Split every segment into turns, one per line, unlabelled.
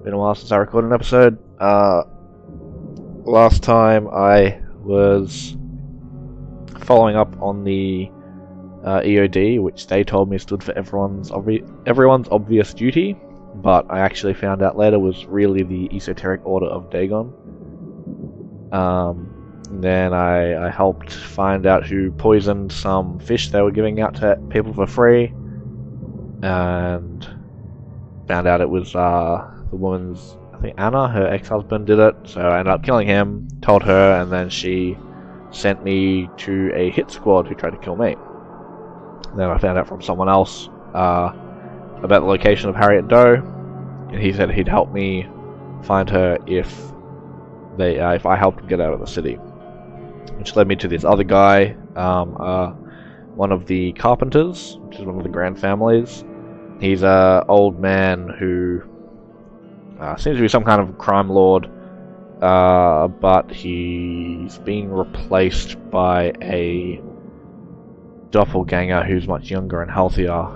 Been a while since I recorded an episode. Last time I was following up on the EOD, which they told me stood for everyone's obvious duty, but I actually found out later was really the Esoteric Order of Dagon. Then I helped find out who poisoned some fish they were giving out to people for free, and found out it was the woman's, I think Anna, her ex-husband, did it. So I ended up killing him, told her, and then she sent me to a hit squad who tried to kill me. Then I found out from someone else about the location of Harriet Doe, and he said he'd help me find her if I helped him get out of the city. Which led me to this other guy, one of the Carpenters, which is one of the Grand families. He's an old man who seems to be some kind of crime lord, but he's being replaced by a doppelganger who's much younger and healthier,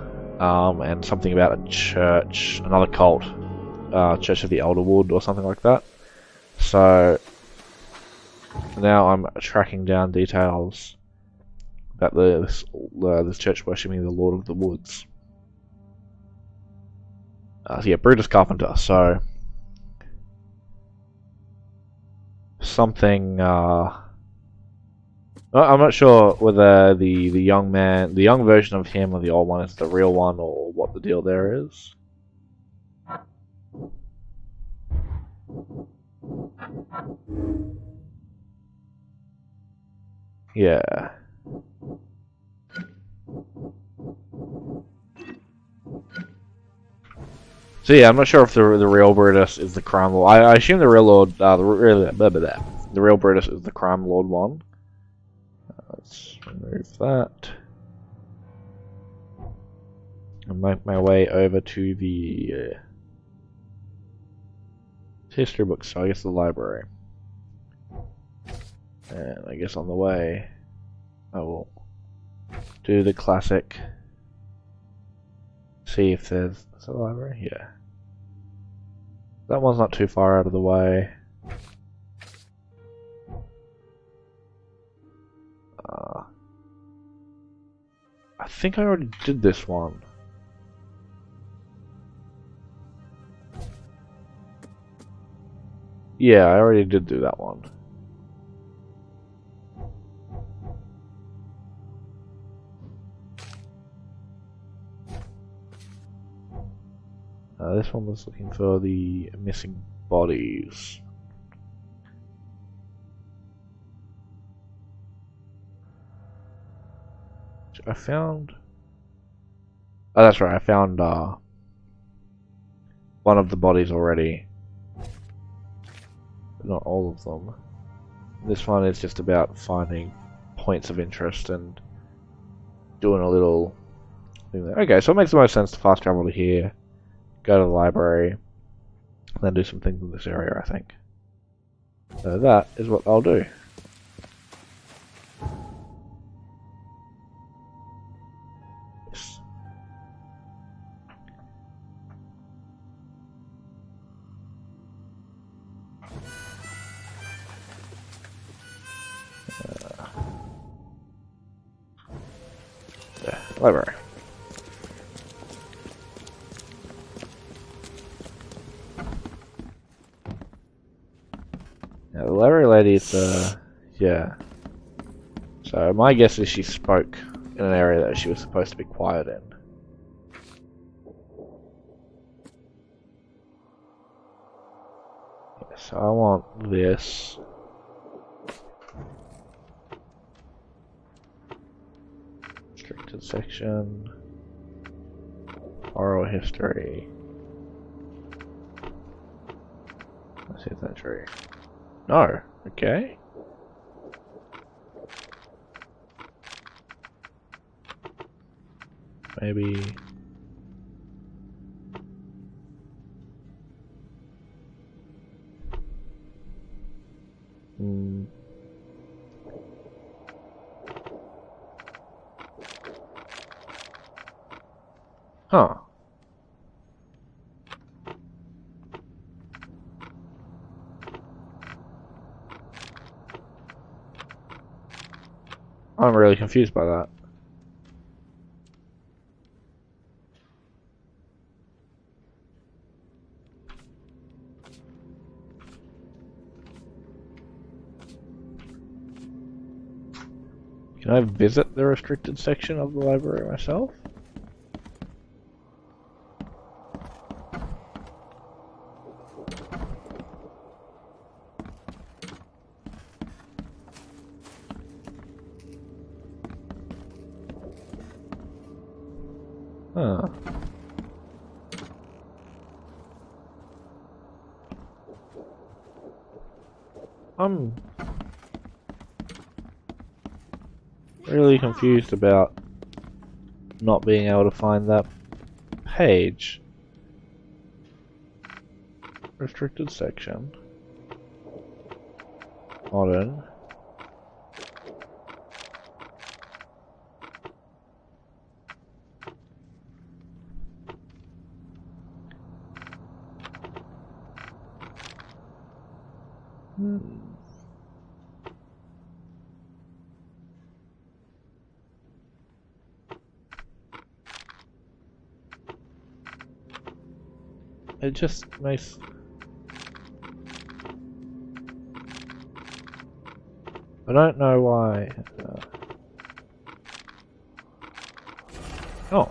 and something about a church, another cult, Church of the Elderwood or something like that. So now I'm tracking down details about this church worshipping the Lord of the Woods. So yeah, Brutus Carpenter. So something. I'm not sure whether the young version of him, or the old one is the real one, or what the deal there is. Yeah. So yeah, I'm not sure if the real Brutus is the crime lord. I assume the real lord, the real Brutus is the crime lord one. Let's remove that and make my way over to the history books. So I guess the library, and I guess on the way I will do the classic. See if there's a library. Yeah. That one's not too far out of the way. I think I already did this one. Yeah, I already did do that one. This one was looking for the missing bodies. Which I found. Oh, that's right. I found one of the bodies already, but not all of them. This one is just about finding points of interest and doing a little thing there. Okay, so it makes the most sense to fast travel to here. Go to the library, and then do some things in this area, I think. So that is what I'll do. Yes. Library. Now, the library lady is, yeah. So my guess is she spoke in an area that she was supposed to be quiet in. Yeah, so I want this. Restricted section. Oral history. 19th century. No. Okay. Maybe. Huh. I'm really confused by that. Can I visit the restricted section of the library myself? Huh. I'm really confused about not being able to find that page. Restricted section. Modern. It just makes... I don't know why. Oh,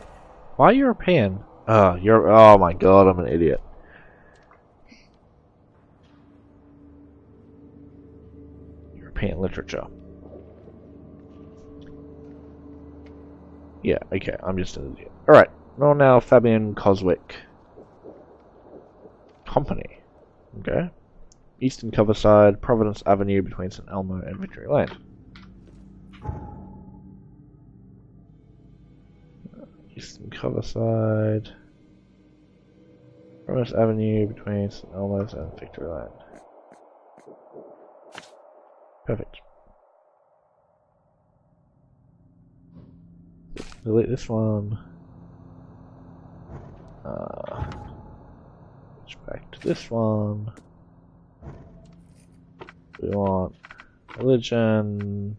why European? Oh my god, I'm an idiot. European literature. Yeah, okay, I'm just an idiot. Alright, well now Fabian Coswick Company. Okay. Eastern Coverside, Providence Avenue between St. Elmo and Victory Lane. Eastern Coverside, Providence Avenue between St. Elmo's and Victory Lane. Perfect. Delete this one. Switch back to this one. We want religion.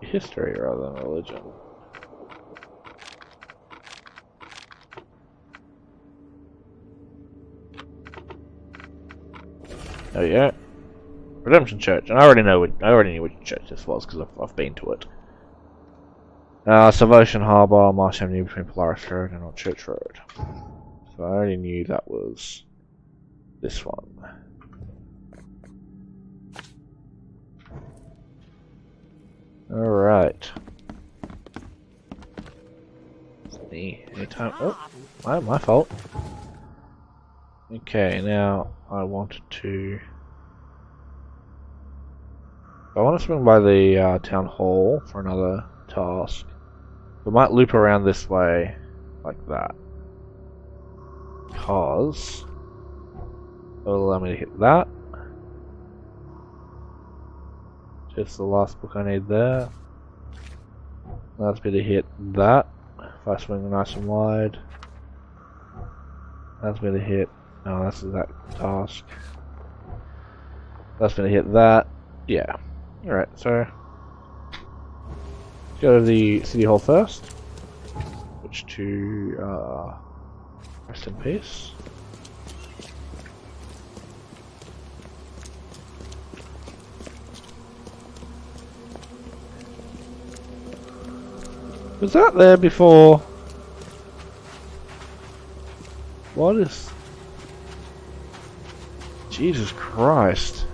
History rather than religion. Oh yeah, Redemption Church, and I already knew which church this was because I've been to it. Salvation Harbour, Marsh Avenue between Polaris Road and Old Church Road. So I already knew that was this one. Alright. Anytime. Oh, my fault. Okay, now I wanted to. I want to swing by the town hall for another task. We might loop around this way, like that. Because it'll allow me to hit that. Just the last book I need there. Allows me to hit that. If I swing nice and wide. Allows me to hit. Oh, that's that task. Allows me to hit that. Yeah. Alright, so. Let's go to the City Hall first. Switch to. Rest in peace. Was that there before? What is... Jesus Christ.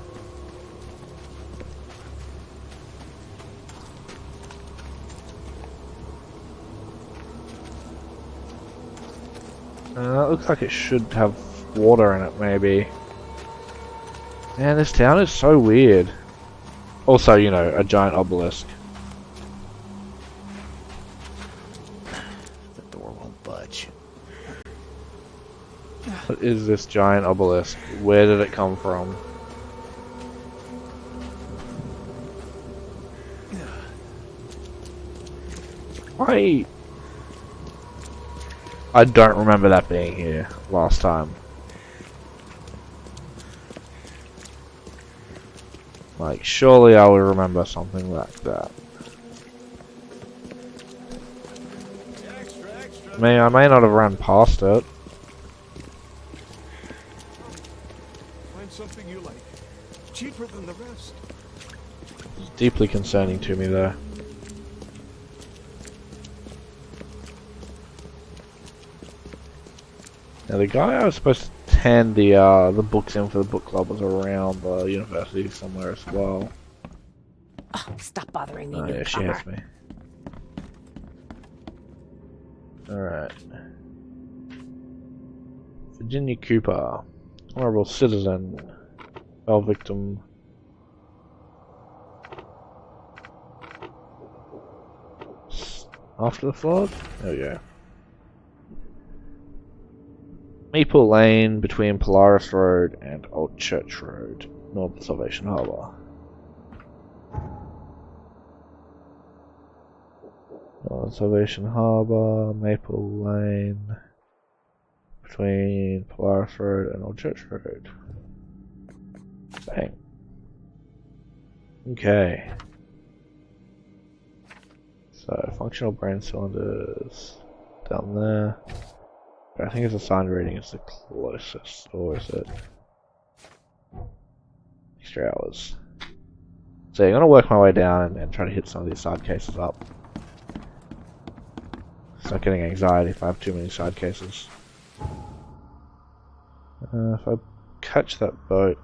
That looks like it should have water in it, maybe. Man, this town is so weird. Also, you know, a giant obelisk. What is this giant obelisk? Where did it come from? I don't remember that being here last time. Like, surely I would remember something like that. I may not have ran past it.
Find something you like. Cheaper than the rest.
It's deeply concerning to me, though. Now, the guy I was supposed to hand the books in for the book club was around the university somewhere as well.
Oh, stop bothering me,
Oh yeah, she
newcomer.
has me. Alright. Virginia Cooper. Honorable citizen. Fell victim. After the flood? There we go. Maple Lane between Polaris Road and Old Church Road, north of Salvation Harbour. Salvation Harbour, Maple Lane, between Polaris Road and Old Church Road. Bang. Okay. So, functional brain cylinders down there. I think it's assigned reading is the closest, or is it? Extra hours. So I'm gonna work my way down and try to hit some of these side cases up. Start getting anxiety if I have too many side cases. If I catch that boat.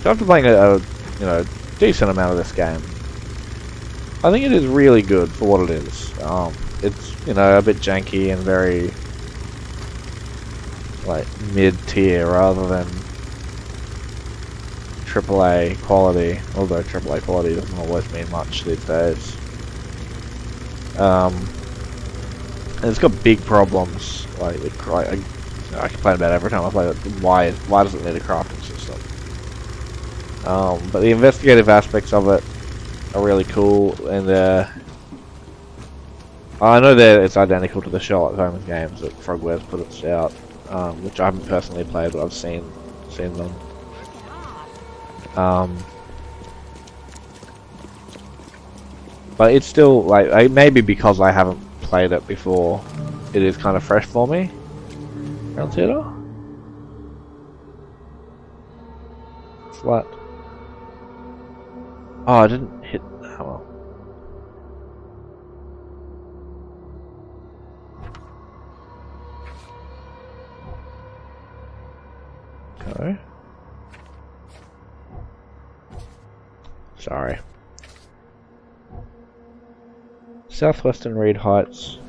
After playing a decent amount of this game, I think it is really good for what it is. It's a bit janky and very like mid-tier rather than AAA quality. Although AAA quality doesn't always mean much these days. And it's got big problems. Like I complain about it every time I play it. Why does it need a crafting system? But the investigative aspects of it are really cool, and I know that it's identical to the Sherlock Holmes games that Frogwares puts out, which I haven't personally played, but I've seen them. But it's still like maybe because I haven't played it before, it is kind of fresh for me. Ground theater. Flat. Oh, I didn't hit. Oh well. Okay. Sorry. Southwestern Reed Heights.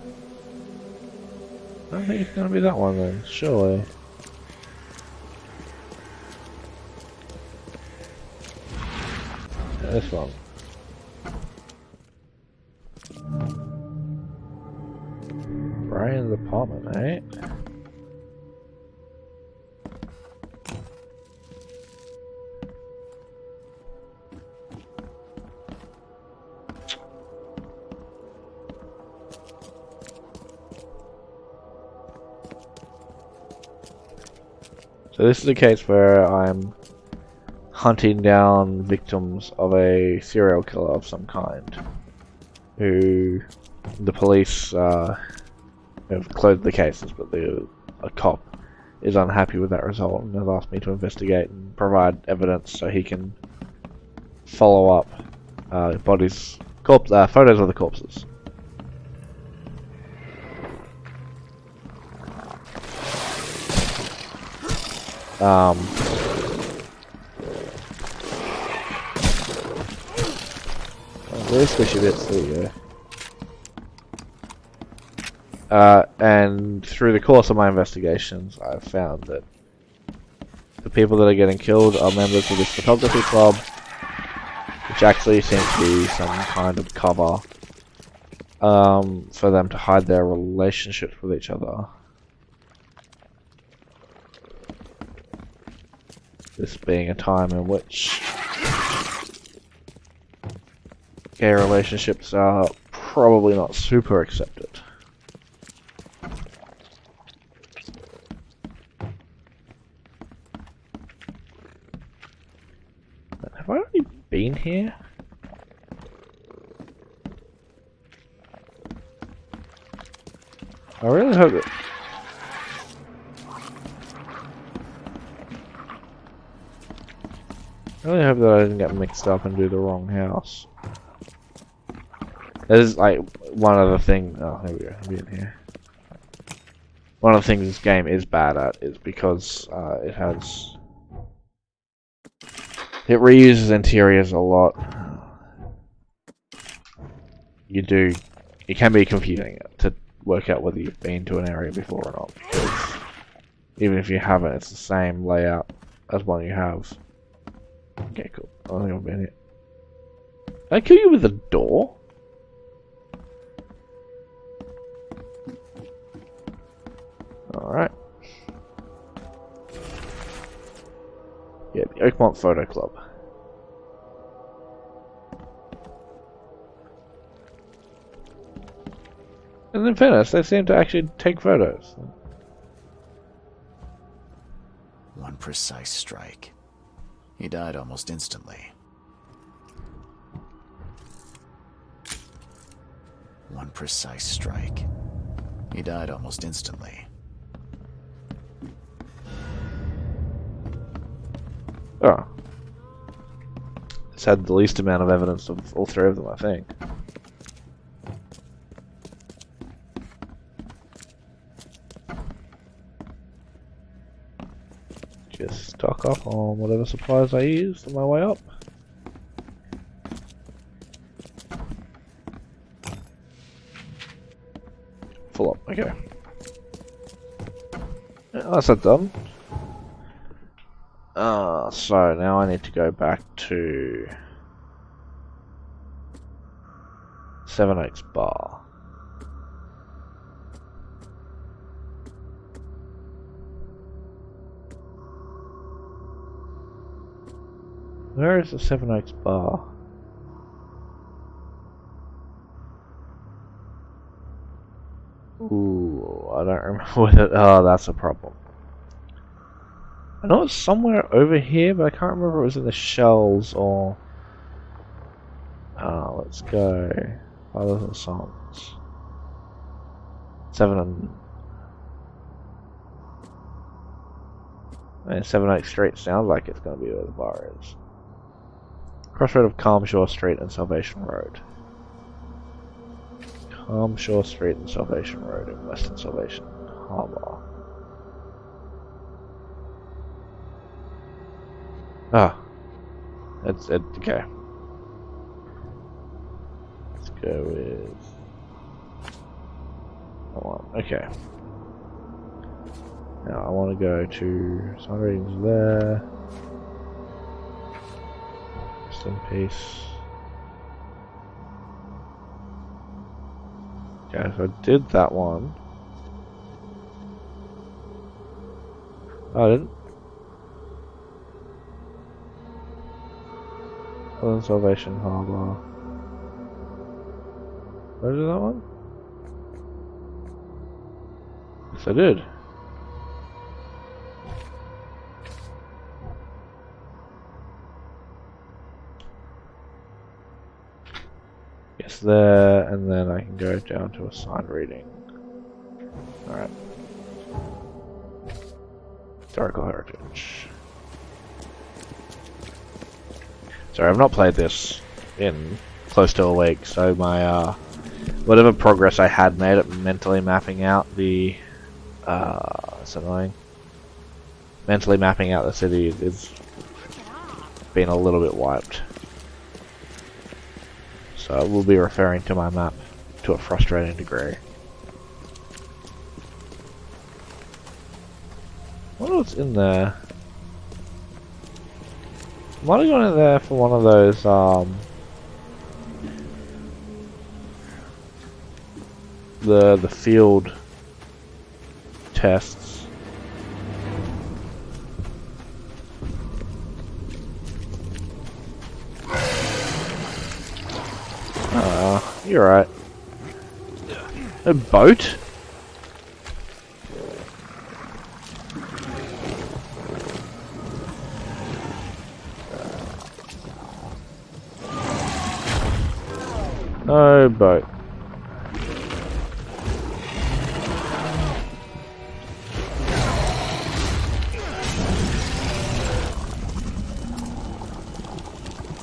I don't think it's gonna be that one then, surely. Yeah, this one. Brian's apartment, eh? So this is a case where I'm hunting down victims of a serial killer of some kind, who the police have closed the cases, but a cop is unhappy with that result and has asked me to investigate and provide evidence so he can follow up photos of the corpses. Really squishy bits, there you go. And through the course of my investigations, I've found that the people that are getting killed are members of this photography club, which actually seems to be some kind of cover for them to hide their relationships with each other. This being a time in which gay relationships are probably not super accepted. Have I already been here? I really hope that... I really hope that I didn't get mixed up and do the wrong house. There's like one other thing. Oh, here we go. I'll be in here. One of the things this game is bad at is because it reuses interiors a lot. It can be confusing to work out whether you've been to an area before or not, because even if you haven't, it's the same layout as one you have. Okay, cool. I don't think I've been here. Did I kill you with a door? Alright. Yeah, the Oakmont Photo Club. And in fairness, they seem to actually take photos.
One precise strike. He died almost instantly. One precise strike. He died almost instantly.
Oh. It's had the least amount of evidence of all three of them, I think. Just stock up on whatever supplies I used on my way up. Full up, okay. That's that done. So now I need to go back to 7 Oaks Bar. Where is the 7 Oaks Bar? Ooh, I don't remember whether... Oh, that's a problem. I know it's somewhere over here, but I can't remember if it was in the shells or... let's go... Fathers and Sons. 7 Oaks Street sounds like it's going to be where the bar is. Crossroad of Calmshore Street and Salvation Road. Calmshore Street and Salvation Road in Western Salvation Harbour. Ah. It's okay. Let's go with... Okay. Now I want to go to sign readings there. Rest in peace. Okay, so I did that one. Oh, I didn't. Southern Salvation Harbour. Did I do that one? Yes, I did. Yes, there, and then I can go down to a signed reading. Alright. Historical Heritage. Sorry, I've not played this in close to a week, so my whatever progress I had made at mentally mapping out the it's annoying. Mentally mapping out the city is been a little bit wiped. So I will be referring to my map to a frustrating degree. What was in there? Might have gone in there for one of those, the field tests. Ah, you're right. A boat? No boat.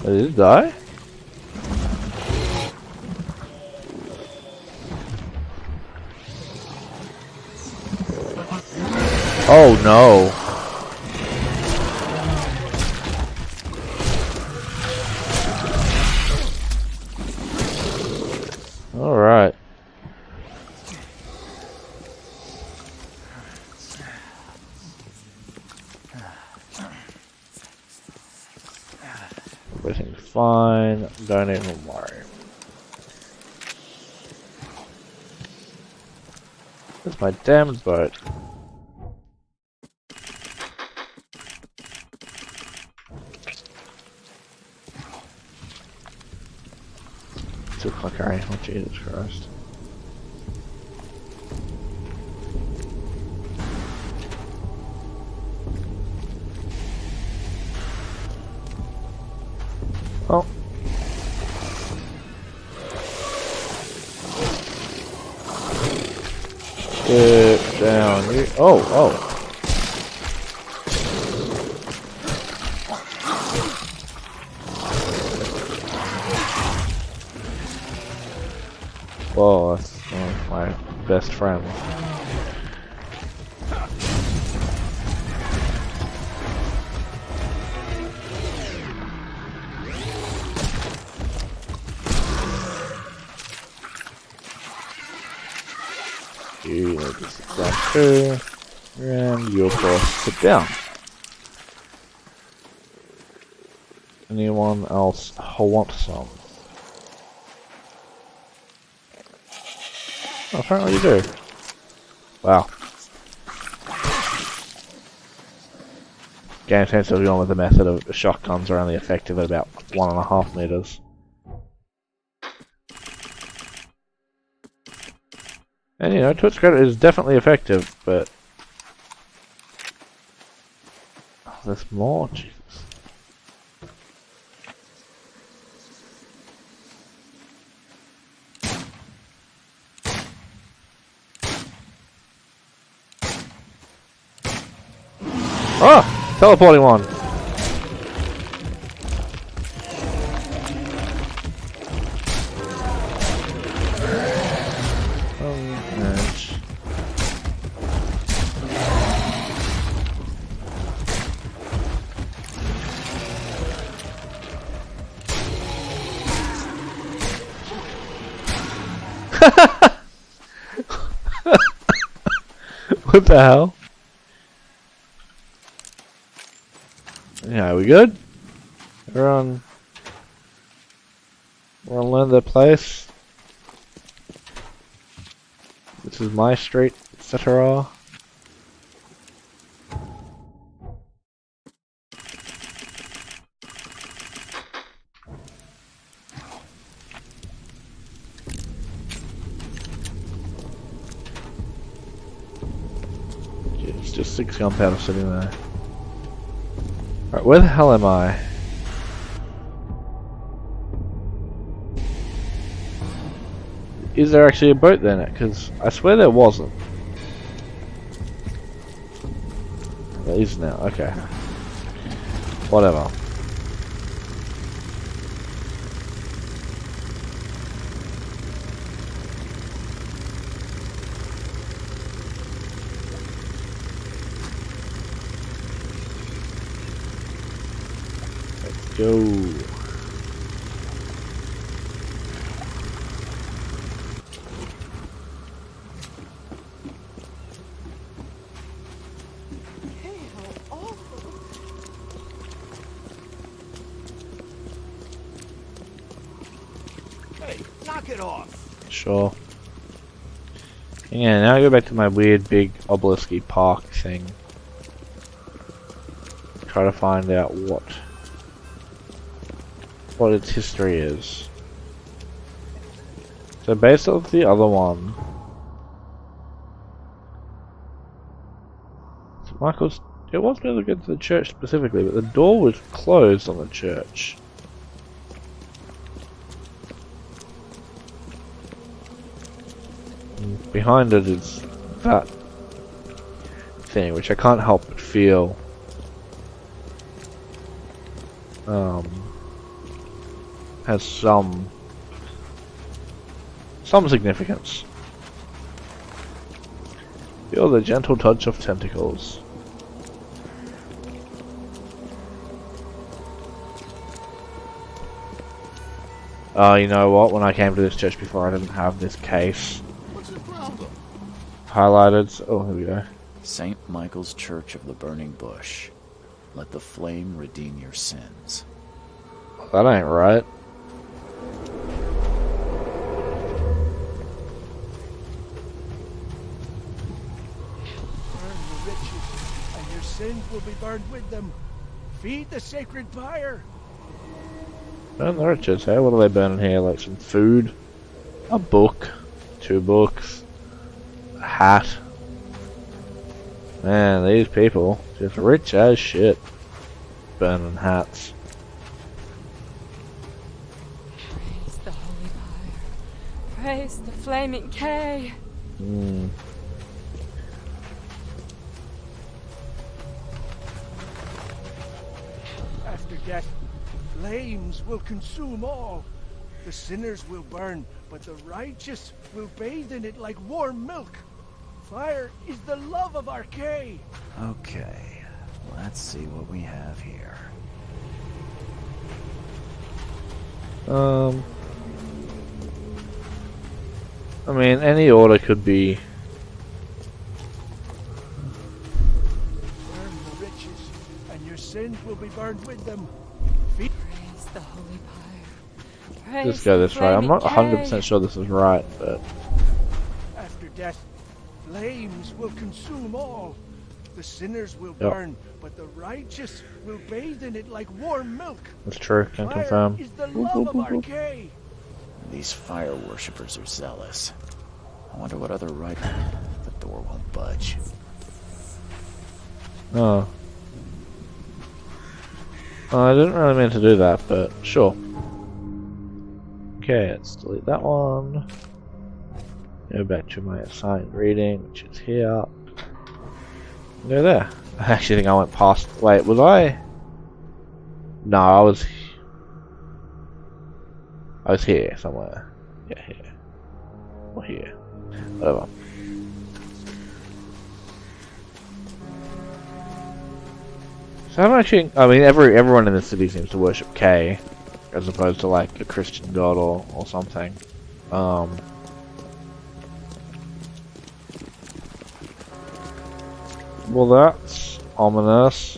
Did it die? Oh no. All right. Everything's fine. Don't even worry. That's my damn boat. Still clickering. Oh Jesus Christ. Oh. Get down. You. Oh, oh. Whoa, that's one of my best friends. You need to sit down too, and you of course sit down. Anyone else want some? Oh, apparently you do. Wow. Game seems to have gone with the method of shotguns are only effective at about 1.5 meters. And you know, to its credit, it is definitely effective, but... Oh, there's more? Jesus. Oh! Teleporting one! What the hell? Yeah, we good? Everyone learn their place. This is my street, etc. It's just 6 gunpowder sitting there. Alright, where the hell am I? Is there actually a boat there? Because I swear there wasn't. There is now, okay. Whatever. Let's go.
knock it off.
Sure. Yeah, now I go back to my weird big obelisky park thing. Try to find out what its history is. So based off the other one, so Michael's, it was really good to the church specifically, but the door was closed on the church. And behind it is that thing, which I can't help but feel has some significance. Feel the gentle touch of tentacles. You know what? When I came to this church before, I didn't have this case
What's the problem?
highlighted. So, oh, here we go.
St. Michael's Church of the Burning Bush. Let the flame redeem your sins.
That ain't right.
Burn the riches, and your sins will be burned with them. Feed the sacred fire.
Burn the riches, hey? What are they burning here? Like some food? A book? 2 books? A hat? Man, these people, just rich as shit. Burning hats.
Praise the holy fire. Praise the flaming K.
Hmm.
After death, flames will consume all. The sinners will burn, but the righteous will bathe in it like warm milk. Fire is the love of Arcay.
Okay, let's see what we have here.
I mean, any order could be.
Burn the riches, and your sins will be burned with them.
Praise the holy fire. Praise
Let's go
the
this way. I'm not
flaming
100%
K.
sure this is right, but
After death, flames will consume all. The sinners will
Yep.
burn, but the righteous will bathe in it like warm milk.
that's true. Can
Fire
confirm.
is the love of Arcay.
These fire worshippers are zealous. I wonder what other right. The door won't budge.
Oh. I didn't really mean to do that, but sure. Okay, let's delete that one. Go back to my assigned reading, which is here. Go there. I actually think I went past. Wait, was I? No, I was here somewhere. Yeah, here. Or here. Whatever. So I'm actually, I mean, everyone in the city seems to worship K, as opposed to like a Christian god or something. Well, that's ominous.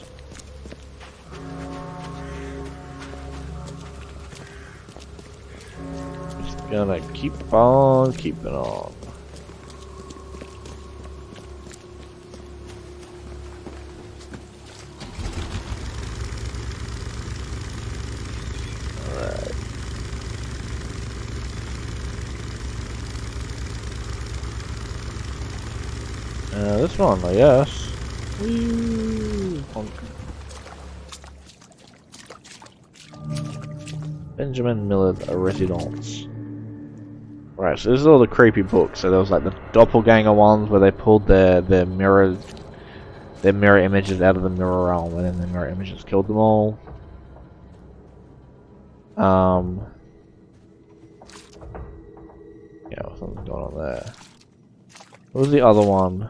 Just gonna keep on keeping on. Alright. This one, I guess. Whee! Benjamin Millard, a residence. Right, so this is all the creepy books. So there was like the doppelganger ones where they pulled their mirror images out of the mirror realm, and then the mirror images killed them all. Yeah, something's going on there. What was the other one?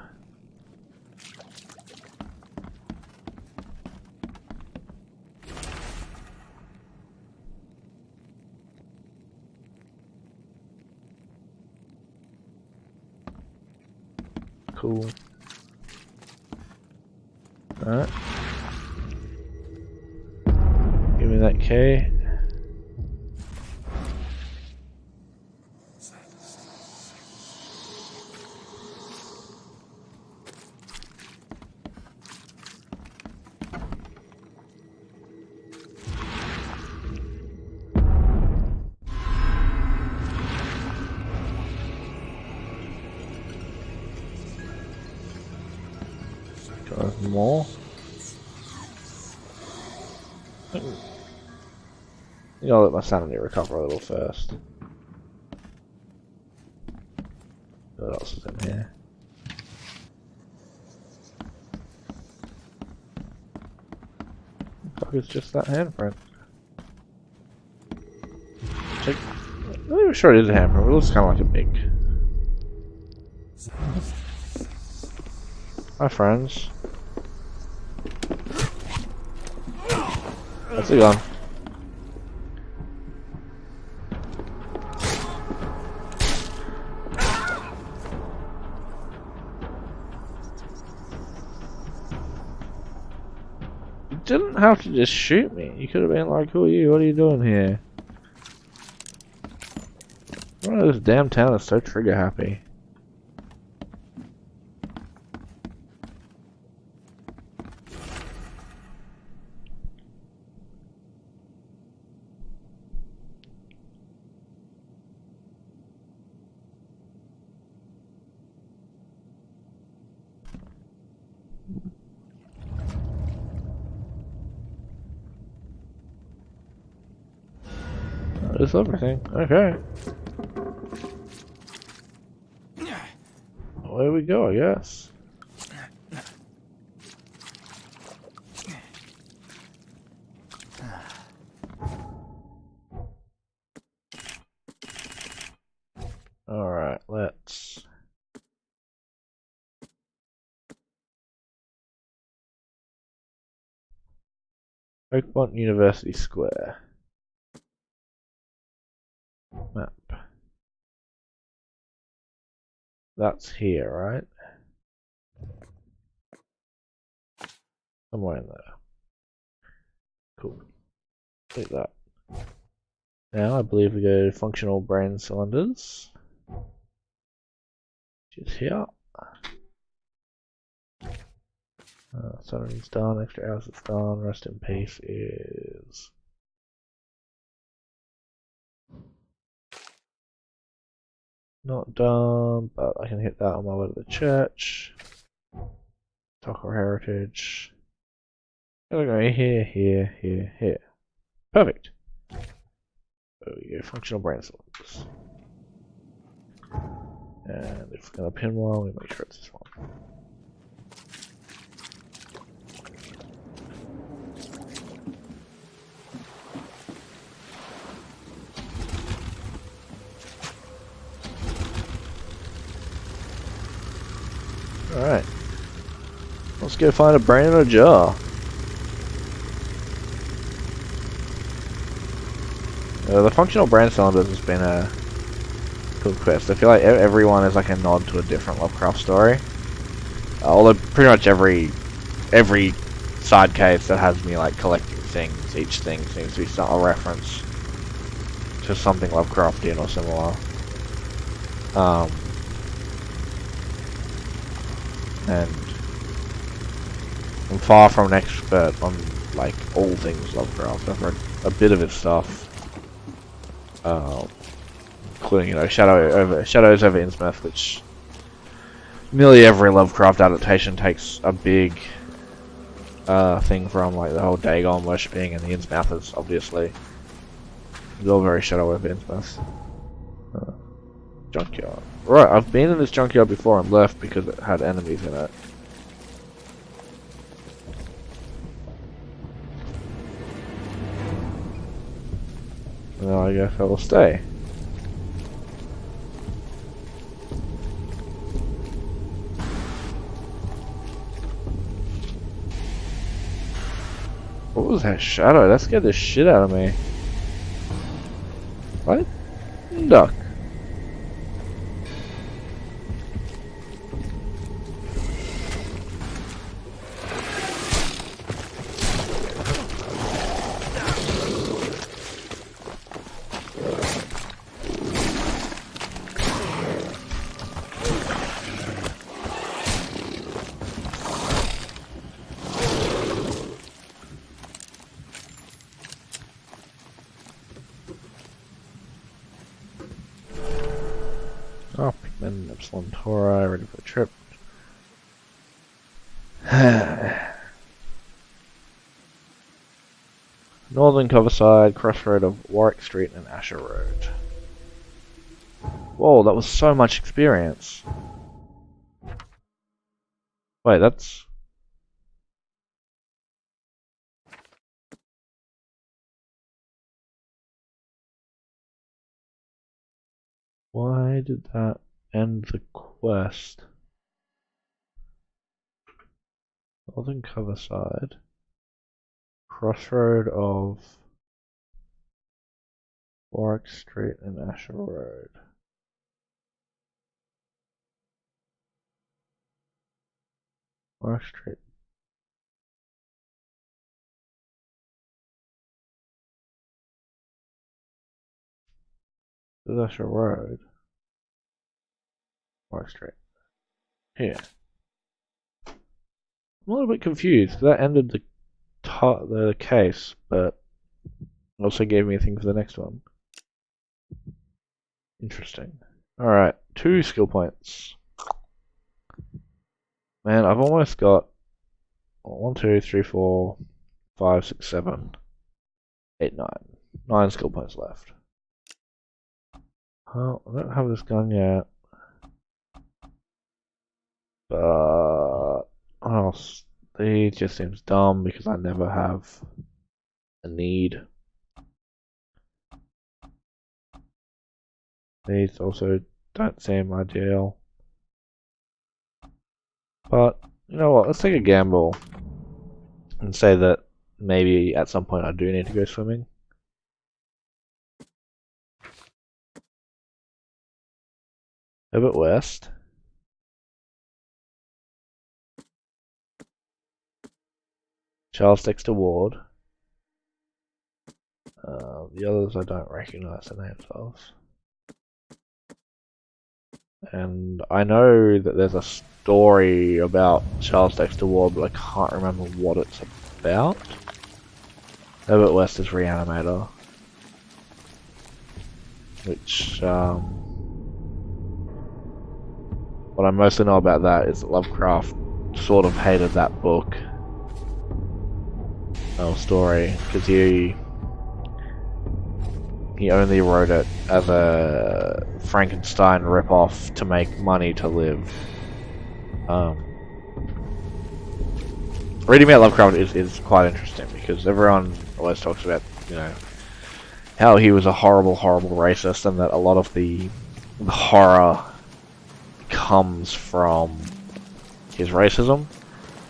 Cool. Alright. Give me that K. even more. I'll let my sanity recover a little first. What else is in here? Fuck, it's just that handprint. Check. I'm not even sure it is a handprint. It looks kind of like a big. Hi, friends. That's a gun. You didn't have to just shoot me. You could have been like, who are you? What are you doing here? Why this damn town is so trigger happy? That's everything. Okay. Away we go, I guess. Alright, let's... Oakmont University Square. Map. That's here, right? Somewhere in there. Cool. Take that. Now I believe we go to functional brain cylinders. Which is here. Summoning's done, extra hours is done, rest in peace is... Not done, but I can hit that on my way to the church. Taco Heritage. Gotta go here, here, here, here. Perfect. There we go, functional brain cylinders. And if we're gonna pin one, we make sure it's this one. Alright. Let's go find a brain in a jar. The functional brain cylinders has been a cool quest. I feel like everyone is like a nod to a different Lovecraft story. Although pretty much every side case that has me like collecting things, each thing seems to be a reference to something Lovecraftian or similar. And I'm far from an expert on like all things Lovecraft. I've read a bit of his stuff, including Shadows over Innsmouth, which nearly every Lovecraft adaptation takes a big thing from, like the whole Dagon worshipping and the Innsmouthers, obviously. It's all very Shadow over Innsmouth. Junkyard. Right, I've been in this junkyard before and left because it had enemies in it. Well, I guess I will stay. What was that shadow? That scared the shit out of me. What? Duck. Oh, Pigman, Epsilon Tauri, ready for the trip. Northern Coverside, crossroad of Warwick Street and Asher Road. Whoa, that was so much experience. Wait, that's... Why did that end the quest? Northern Coverside, crossroad of Warwick Street and Asher Road. Warwick Street. This is Asher Road. Warwick Street. Here. I'm a little bit confused. That ended the case, but also gave me a thing for the next one. Interesting. Alright, 2 skill points. Man, I've almost got 1, 2, 3, 4, 5, 6, 7, 8, 9. 9 skill points left. Oh, I don't have this gun yet. But he just seems dumb because I never have a need. These also don't seem ideal. But, you know what, let's take a gamble and say that maybe at some point I do need to go swimming. Herbert West. Charles Dexter Ward. The others I don't recognize the names of. And I know that there's a story about Charles Dexter Ward, but I can't remember what it's about. Herbert West is Reanimator. Which, what I mostly know about that is that Lovecraft sort of hated that book. Story, because he only wrote it as a Frankenstein ripoff to make money to live. Reading about Lovecraft is quite interesting because everyone always talks about, you know, how he was a horrible, horrible racist, and that a lot of the horror comes from his racism.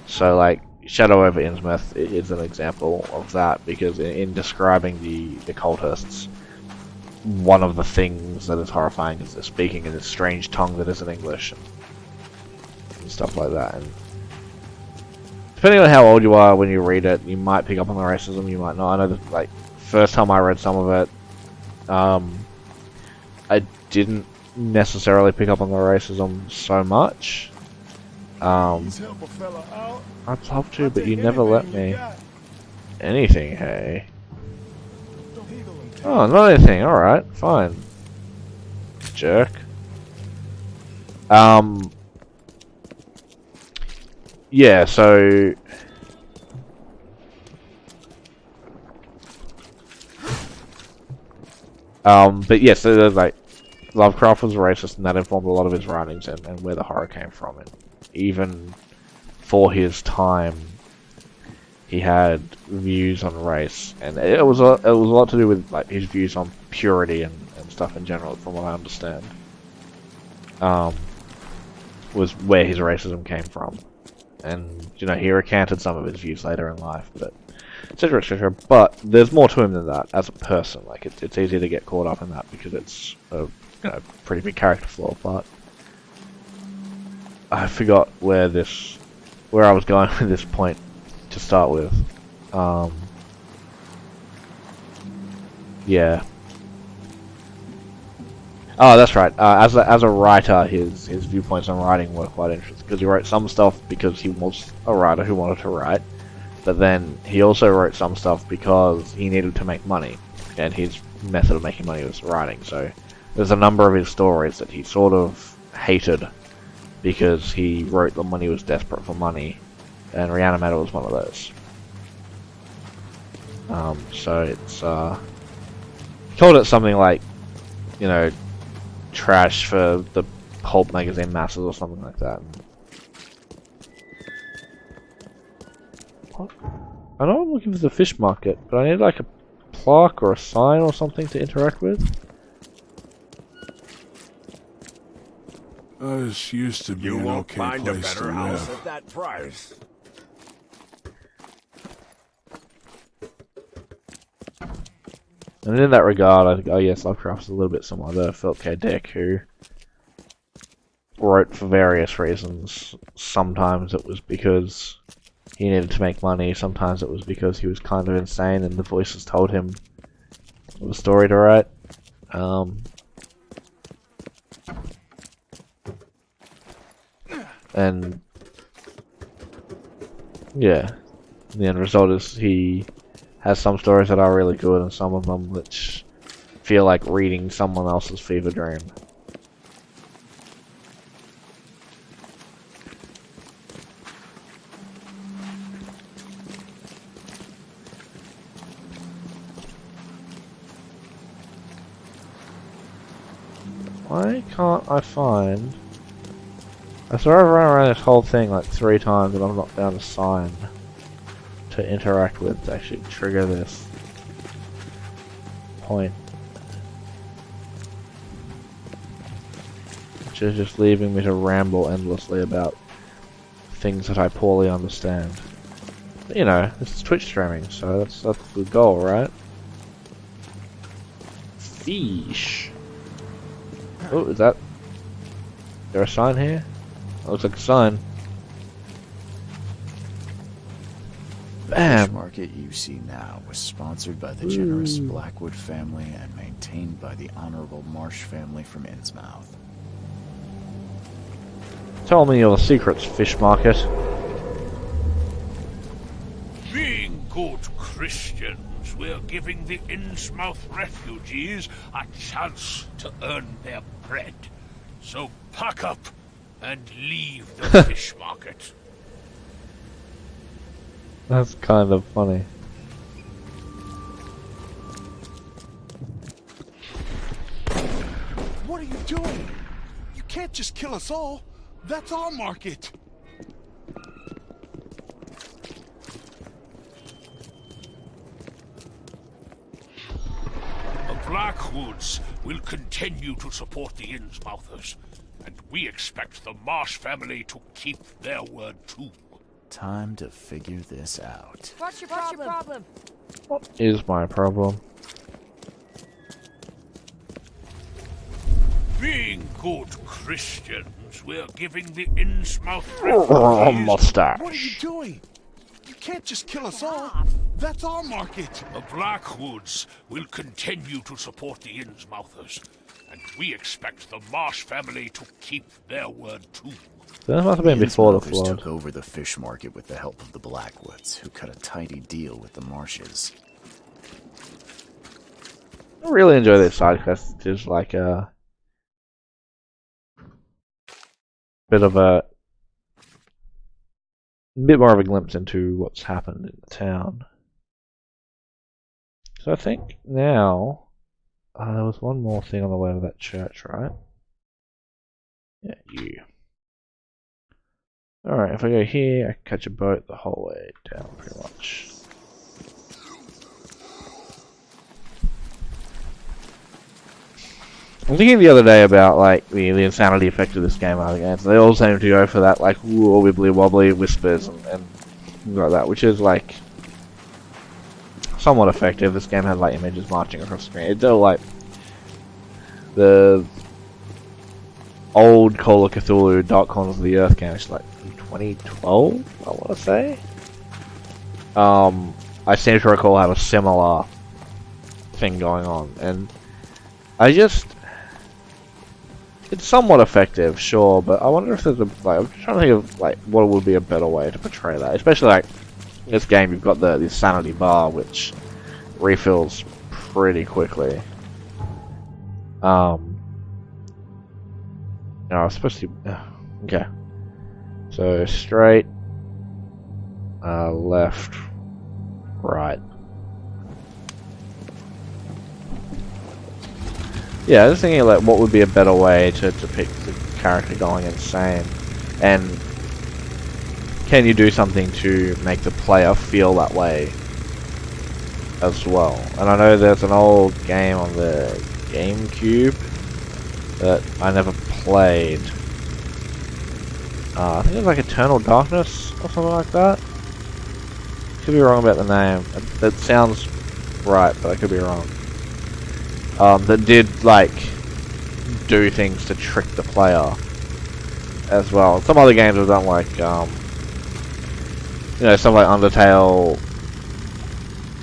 So, like, Shadow over Innsmouth is an example of that, because in describing the cultists, one of the things that is horrifying is they're speaking in this strange tongue that isn't English, and stuff like that. And depending on how old you are when you read it, you might pick up on the racism, you might not. I know that, like, first time I read some of it, I didn't necessarily pick up on the racism so much. I'd love to, but you never let me. Anything, hey? Oh, not anything. Alright, fine. Jerk. Yeah, so... but yes, so there's like... Lovecraft was racist, and that informed a lot of his writings and where the horror came from. And even for his time, he had views on race, and it was a lot to do with like his views on purity and stuff in general, from what I understand. Was where his racism came from, and you know, he recanted some of his views later in life, but etc. etc. But there's more to him than that as a person. Like it's easy to get caught up in that because it's a pretty big character flaw. But I forgot where I was going with this point to start with. Yeah. Oh, that's right. As a writer, his viewpoints on writing were quite interesting, because he wrote some stuff because he was a writer who wanted to write, but then he also wrote some stuff because he needed to make money, and his method of making money was writing. So there's a number of his stories that he sort of hated because he wrote them when he was desperate for money, and Reanimator was one of those. So it's called it something like, you know, trash for the pulp magazine masses or something like that. What? I know I'm looking for the fish market, but I need like a plaque or a sign or something to interact with.
This used to be an okay place to live.
at that price.
And in that regard, I think, oh yes, Lovecraft's a little bit similar to Philip K. Dick, who wrote for various reasons. Sometimes it was because he needed to make money, sometimes it was because he was kind of insane and the voices told him the story to write. And yeah, the end result is he has some stories that are really good and some of them which feel like reading someone else's fever dream. Why can't I find... I sort of ran around this whole thing like 3 times and I've not found a sign to interact with to actually trigger this point. Which is just leaving me to ramble endlessly about things that I poorly understand. But, you know, this is Twitch streaming, so that's the goal, right? Fish. Oh, is that... Is there a sign here? That looks like a sign.
The
Bam!
fish market you see now was sponsored by the generous Blackwood family and maintained by the Honorable Marsh family from Innsmouth.
Tell me your secrets, fish market.
Being good Christians, we're giving the Innsmouth refugees a chance to earn their bread. So pack up and leave the fish market.
That's kind of funny.
What are you doing? You can't just kill us all. That's our market.
The Blackwoods will continue to support the Innsmouthers, and we expect the Marsh family to keep their word too.
Time to figure this out.
What's your problem?
What is my problem?
Being good Christians, we're giving the Innsmouth
Oh,
refugees...
mustache.
What are you doing? You can't just kill us all. That's our market.
The Blackwoods will continue to support the Innsmouthers, and we expect the Marsh family to keep their word too.
That must have been before the
Innsmouthers
flood.
took over the fish market with the help of the Blackwoods, who cut a tidy deal with the Marshes.
I really enjoy this side quest. It's just like a bit more of a glimpse into what's happened in the town. So I think now there was one more thing on the way to that church, right? Yeah, you. Alright, if I go here, I can catch a boat the whole way down, pretty much. I was thinking the other day about like the insanity effect of this game out again. So they all seem to go for that like woo, wibbly wobbly whispers and things like that, which is like somewhat effective. This game had like images marching across the screen. It's all like the old Call of Cthulhu Dark Corners of the Earth game. It's like 2012, I want to say. I seem to recall have a similar thing going on, and it's somewhat effective, sure, but I wonder if there's I'm trying to think of like what would be a better way to portray that. Especially like in this game, you've got the sanity bar, which refills pretty quickly. No, I was supposed to. Okay, so straight, left, right. Yeah, I was thinking like what would be a better way to depict the character going insane, and can you do something to make the player feel that way as well? And I know there's an old game on the GameCube that I never played. I think it was like Eternal Darkness or something like that. Could be wrong about the name. That sounds right, but I could be wrong. That did like do things to trick the player as well. Some other games have done like you know, stuff like Undertale,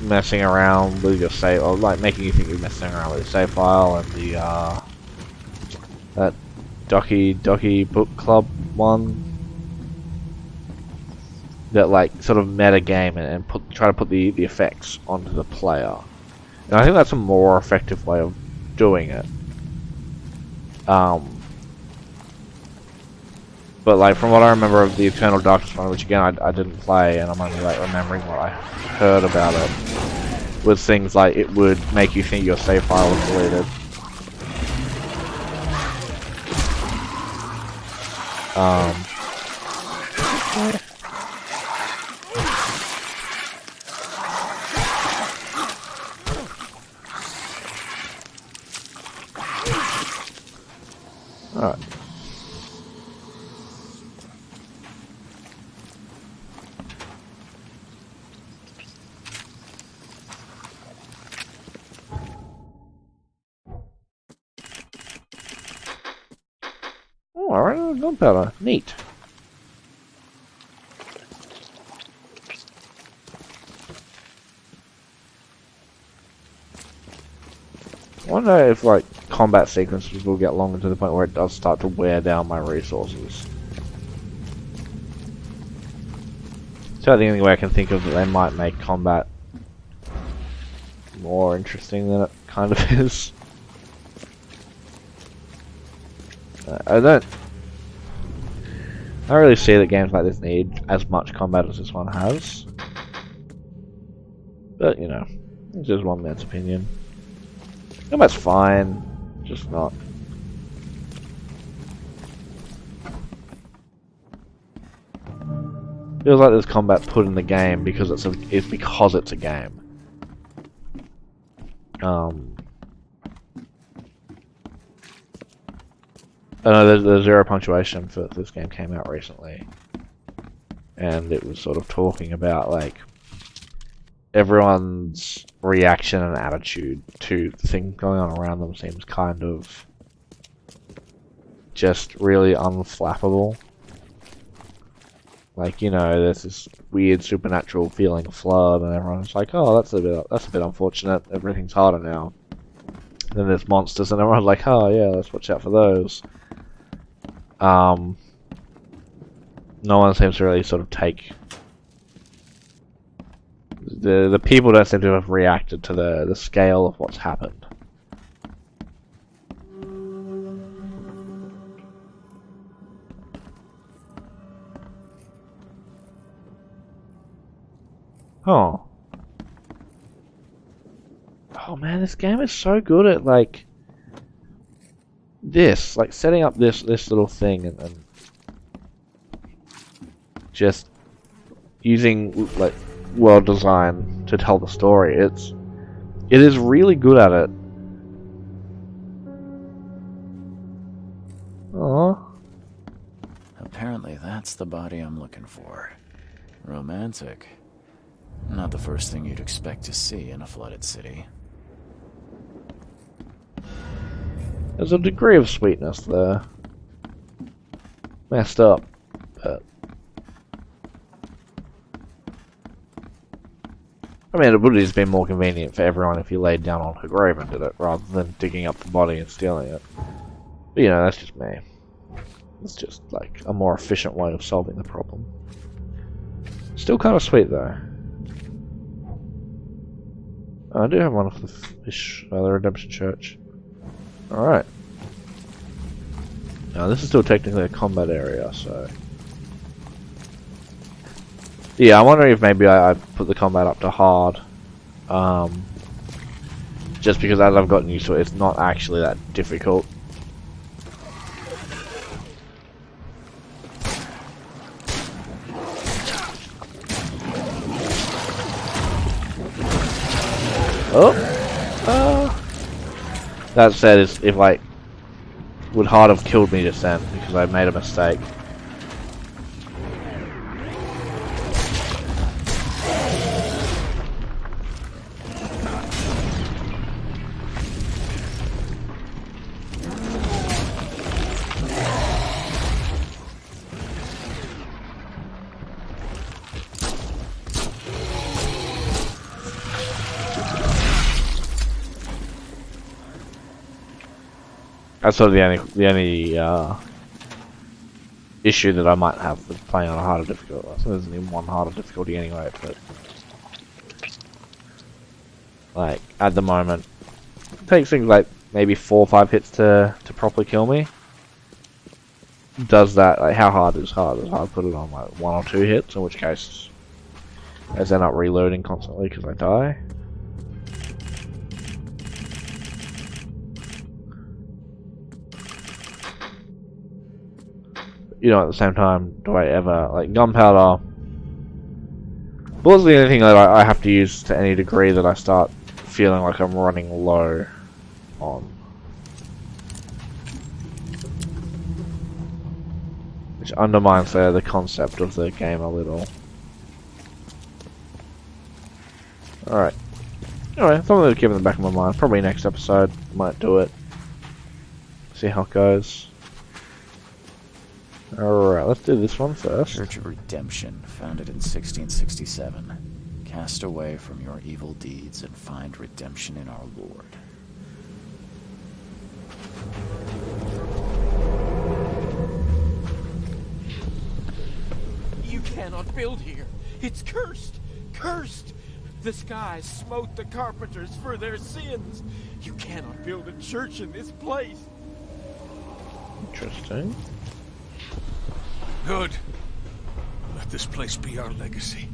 messing around with your save, or like making you think you're messing around with your save file, and the that Doki Book Club one that like sort of meta game and try to put the effects onto the player. And I think that's a more effective way of doing it. But like from what I remember of the Eternal Darkness one, which again I didn't play, and I'm only like remembering what I heard about it, was things like it would make you think your save file was deleted. Alright. Oh, alright, gunpowder. Neat. I wonder if, like, combat sequences will get longer to the point where it does start to wear down my resources. So the only way I can think of that they might make combat more interesting than it kind of is. I don't really see that games like this need as much combat as this one has. But, you know, it's just one man's opinion. Combat's fine, just not. Feels like there's combat put in the game because it's a game. I know there's 0 punctuation for this game came out recently, and it was sort of talking about like everyone's reaction and attitude to the thing going on around them seems kind of just really unflappable. Like, you know, there's this weird supernatural feeling of flood, and everyone's like, "Oh, that's a bit unfortunate. Everything's harder now." And then there's monsters, and everyone's like, "Oh yeah, let's watch out for those." No one seems to really sort of take. The people don't seem to have reacted to the scale of what's happened. Oh. Oh man, this game is so good at like this, like setting up this little thing and just using like world design to tell the story. It is really good at it. Aww.
Apparently that's the body I'm looking for. Romantic. Not the first thing you'd expect to see in a flooded city.
There's a degree of sweetness there. Messed up, but I mean, it would have just been more convenient for everyone if you laid down on her grave and did it, rather than digging up the body and stealing it. But, you know, that's just me. It's just, like, a more efficient way of solving the problem. Still kind of sweet, though. Oh, I do have one of the fish, the Redemption Church. Alright. Now, this is still technically a combat area, so... Yeah, I'm wondering if maybe I put the combat up to hard. Just because as I've gotten used to it, it's not actually that difficult. Oh! That said, if like, would hard have killed me just then because I made a mistake. That's sort of the only issue that I might have with playing on a harder difficulty. I think there's only one harder difficulty anyway, but like at the moment, it takes things like maybe 4 or 5 hits to properly kill me. Does that, like, how hard is hard? Is hard to put it on like 1 or 2 hits, in which case I end up reloading constantly because I die. You know, at the same time, do I ever, like, gunpowder? Bullets are the only thing that I have to use to any degree that I start feeling like I'm running low on. Which undermines the concept of the game a little. Alright. Anyway, something to keep in the back of my mind. Probably next episode, might do it. See how it goes. Alright, let's do this one first.
Church of Redemption, founded in 1667. Cast away from your evil deeds and find redemption in our Lord.
You cannot build here. It's cursed. Cursed. The skies smote the carpenters for their sins. You cannot build a church in this place.
Interesting.
Good. Let this place be our legacy.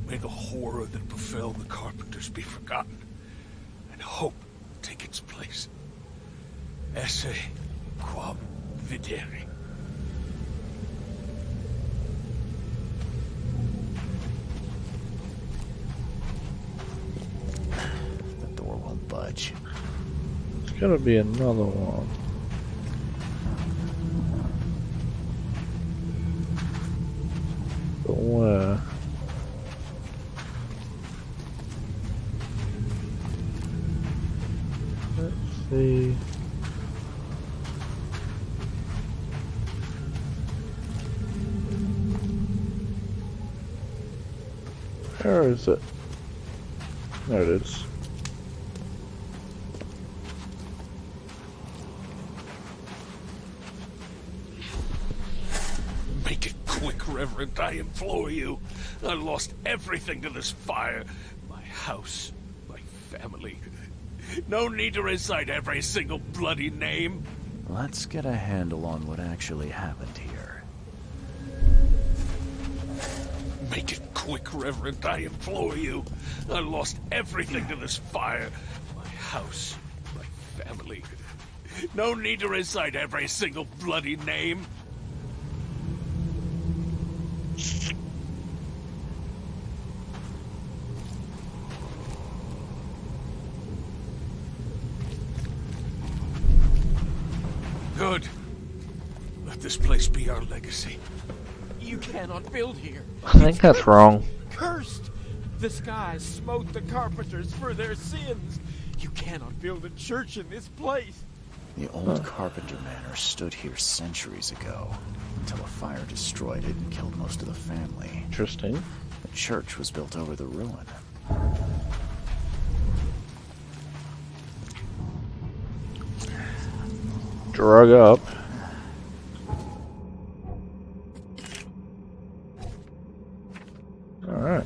May the horror that befell the carpenters be forgotten, and hope take its place. Esse quam videre.
The door won't budge.
There's gotta be another one. But where? Let's see. Where is it? There it is.
Make it quick, Reverend, I implore you. I lost everything to this fire. My house, my family. No need to recite every single bloody name.
Let's get a handle on what actually happened here.
Make it quick, Reverend, I implore you. I lost everything to this fire. My house, my family. No need to recite every single bloody name. Good. Let this place be our legacy.
You cannot build here.
I think that's wrong.
Cursed. The skies smote the carpenters for their sins. You cannot build a church in this place.
The old Carpenter Manor stood here centuries ago, until a fire destroyed it and killed most of the family.
Interesting.
The church was built over the ruin.
Drug up. Alright.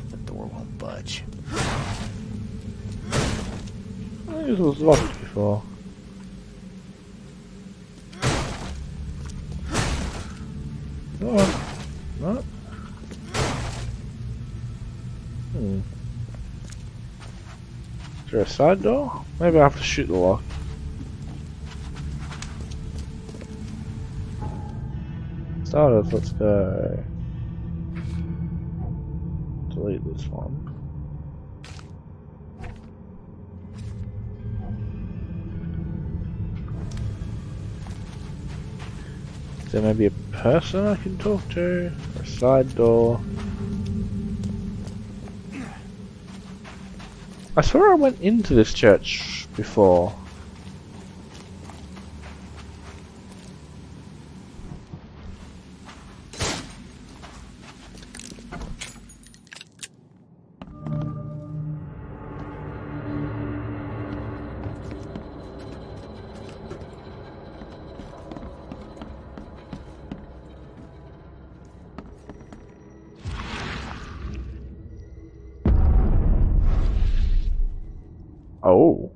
The door won't budge.
I think this was locked before. Oh, not. there a side door? Maybe I have to shoot the lock. Starters, let's go. Delete this one. Is there maybe a person I can talk to? Or a side door? I swear I went into this church before. Oh.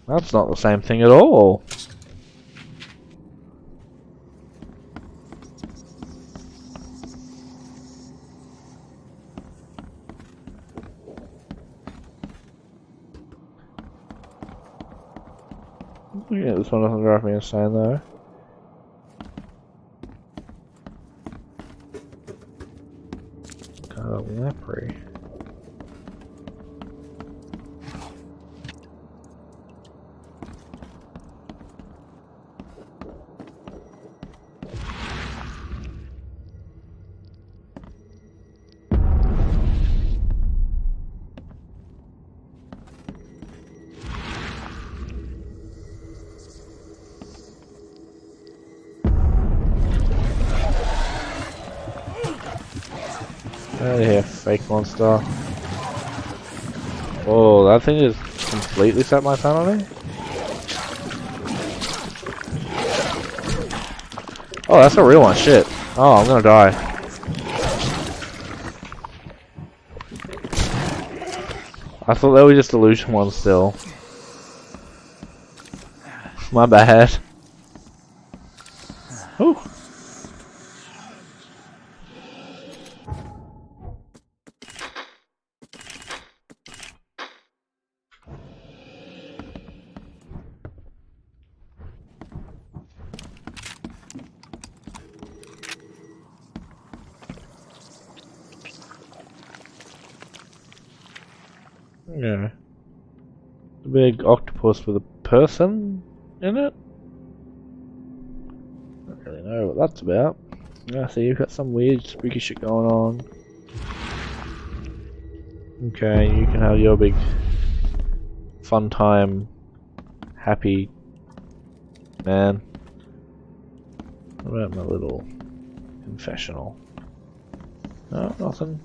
That's not the same thing at all. Yeah, this one doesn't drive me insane though. Kind of lamprey. Out of here, fake monster. Oh, that thing just completely set my sanity. Oh, that's a real one. Shit. Oh, I'm gonna die. I thought they were just illusion ones still. My bad. Ooh. Yeah. The big octopus with a person in it? I don't really know what that's about. Yeah, so you've got some weird spooky shit going on. Okay, you can have your big fun time, happy man. What about my little confessional? No, nothing.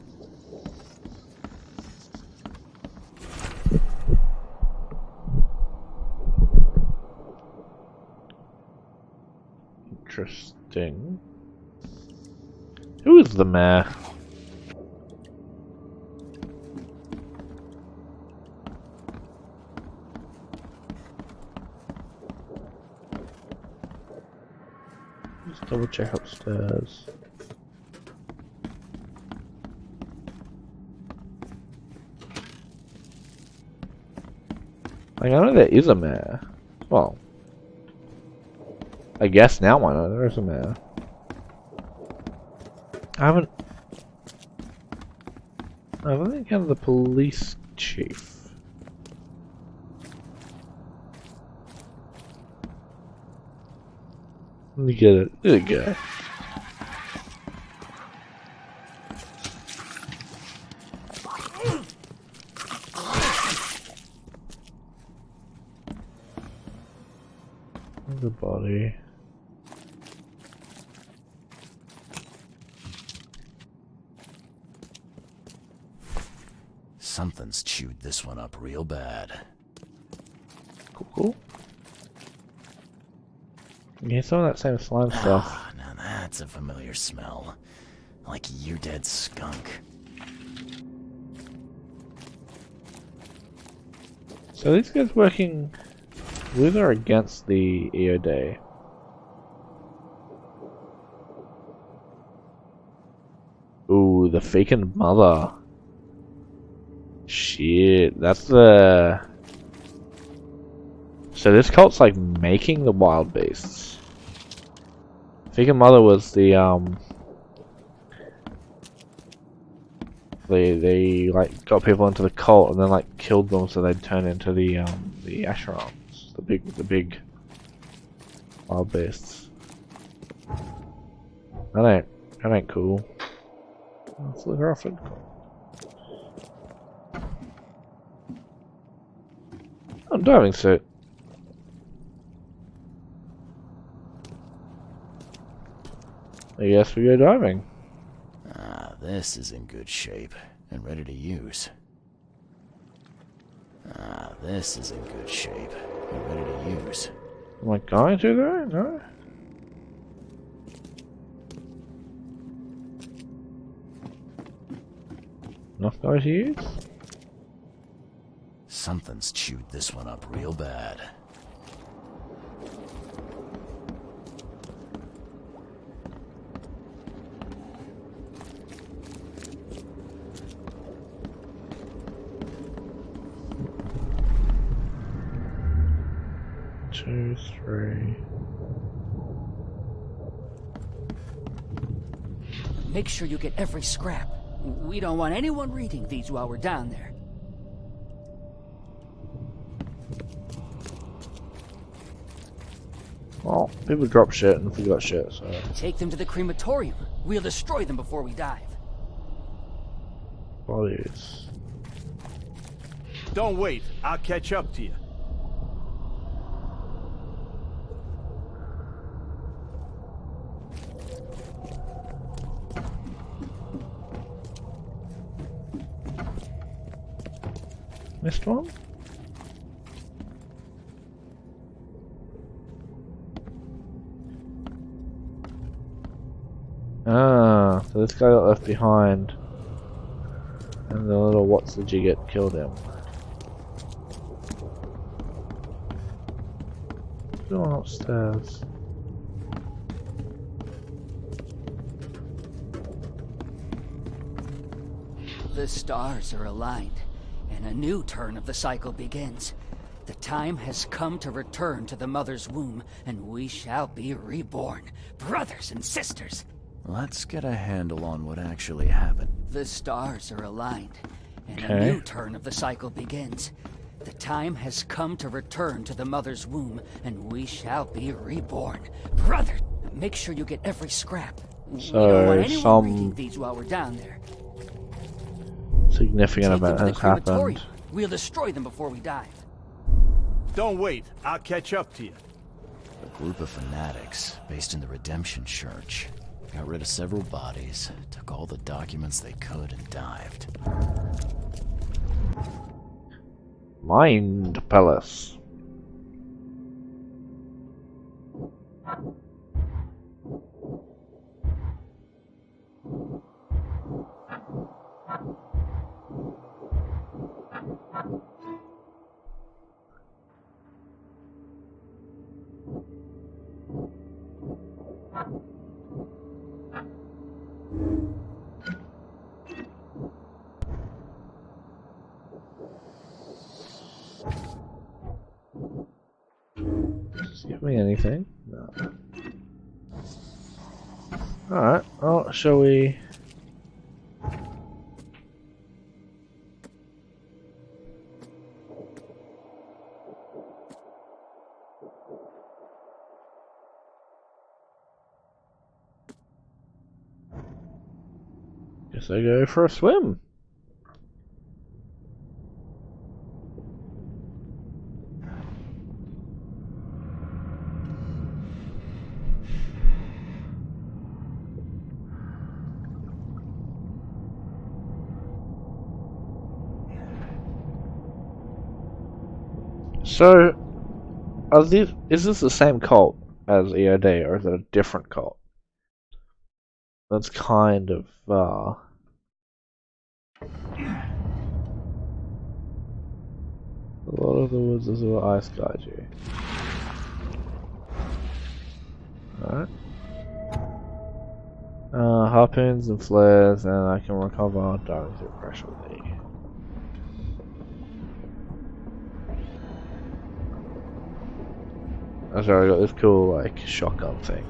Interesting. Who is the mayor? Just double check upstairs. I know there is a mayor. Well, I guess now I know there is a mayor. I don't think I have the police chief. Let me get it. There we go. The body.
Something's chewed this one up real bad.
Cool, cool. Yeah, some of that same slime stuff.
Ah, now that's a familiar smell. Like year-dead skunk.
So are these guys working with or against the EOD? Ooh. Ooh, the Fecund Mother. Shit, that's the... So this cult's like making the wild beasts. Fecund Mother was the they like got people into the cult and then like killed them so they'd turn into the Asherons, the big wild beasts. That ain't cool. Let's look off it. Oh, diving suit. I guess we go diving.
Ah, this is in good shape and ready to use. Ah, this is in good shape and ready to use.
Am I going to though? No? Not going to use?
Something's chewed this one up real bad.
Two, three.
Make sure you get every scrap. We don't want anyone reading these while we're down there.
Well, people drop shit and forgot shit, so...
Take them to the crematorium. We'll destroy them before we dive.
Bodies.
Don't wait. I'll catch up to you.
Missed one? Ah, so this guy got left behind. And the little what's did you get killed him. Go on upstairs.
The stars are aligned, and a new turn of the cycle begins. The time has come to return to the mother's womb, and we shall be reborn, brothers and sisters.
Let's get a handle on what actually happened.
The stars are aligned, and a
Okay.
new turn of the cycle begins. The time has come to return to the mother's womb, and we shall be reborn. Brother, make sure you get every scrap. We don't want anyone
some-
reading these while we're down there.
Significant
Take them
event
to the
has happened.
crematorium. We'll destroy them before we dive.
Don't wait. I'll catch up to you.
A group of fanatics based in the Redemption Church got rid of several bodies, took all the documents they could, and dived.
Mind Palace. Does it give me anything? No. Alright, well, shall we... Guess I go for a swim. So, is this the same cult as EOD, or is it a different cult? That's kind of, A lot of the woods is what ice guide you. Alright. Harpoons and flares, and I can recover diving through pressure. That's right, I got this cool like shotgun thing.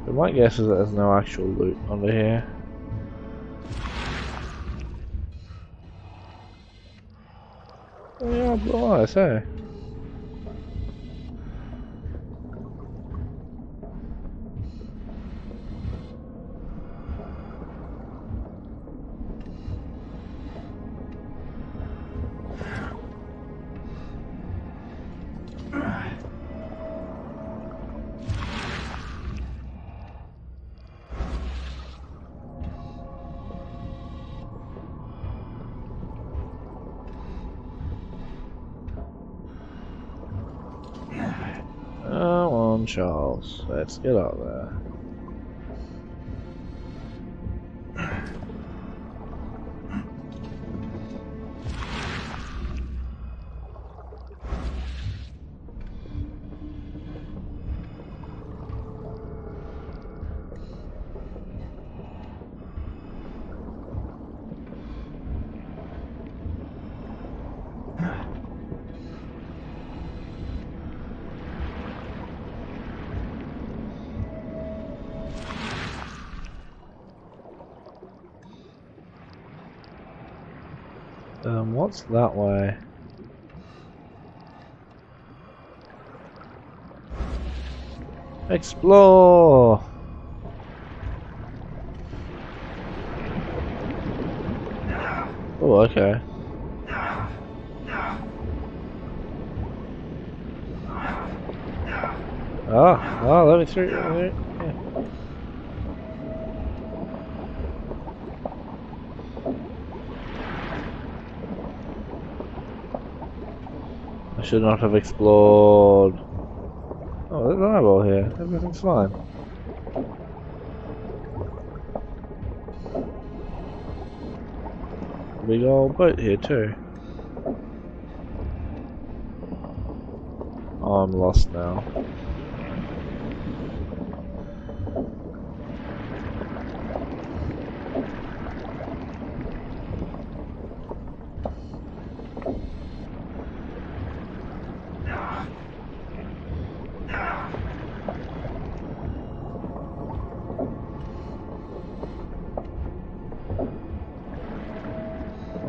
But my guess is that there's no actual loot under here. Oh yeah, blue eyes, hey. Come on, Charles. Let's get up there. What's that way? Explore! Oh, okay. Oh, let me through. Yeah. I should not have explored. Oh, there's an eyeball here. Everything's fine. Big old boat here too. Oh, I'm lost now.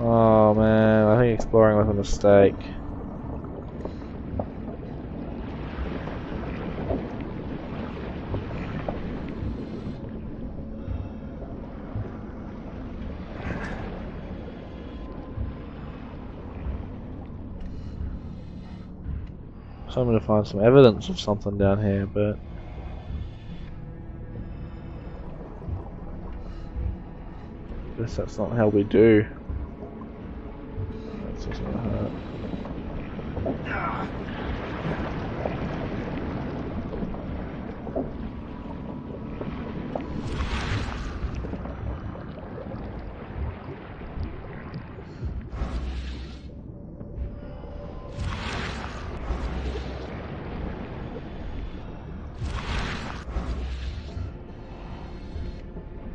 Oh man, I think exploring was a mistake. So I'm gonna find some evidence of something down here, but I guess that's not how we do. That's just gonna hurt.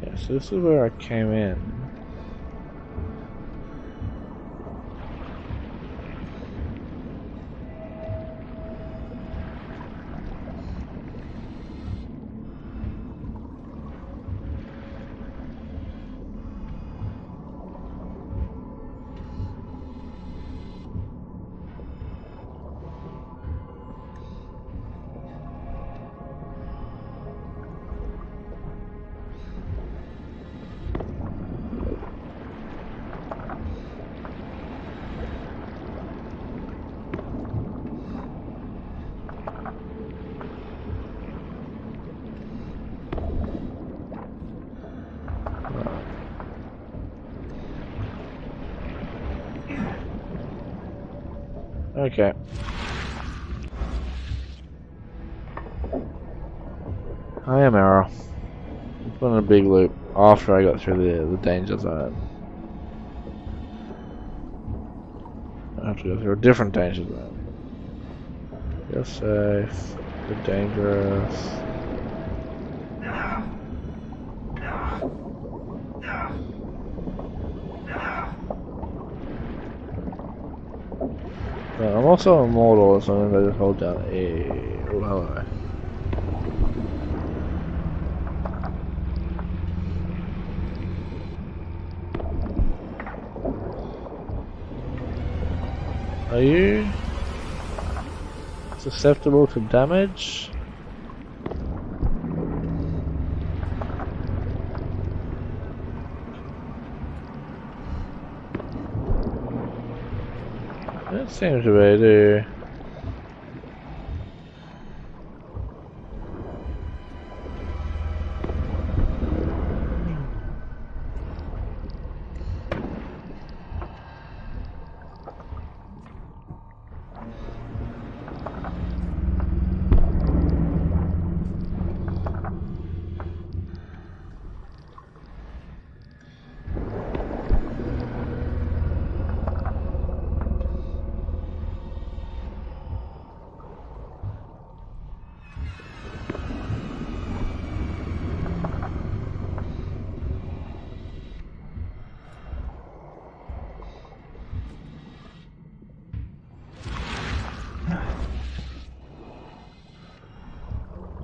Yeah, so this is where I came in. Okay. I am Arrow. Went on a big loop after I got through the danger zone. I have to go through a different danger zone. You're safe. You're dangerous. But I'm also immortal, so I'm gonna just hold down A. Oh, hello. Are you susceptible to damage? It seems to be, do.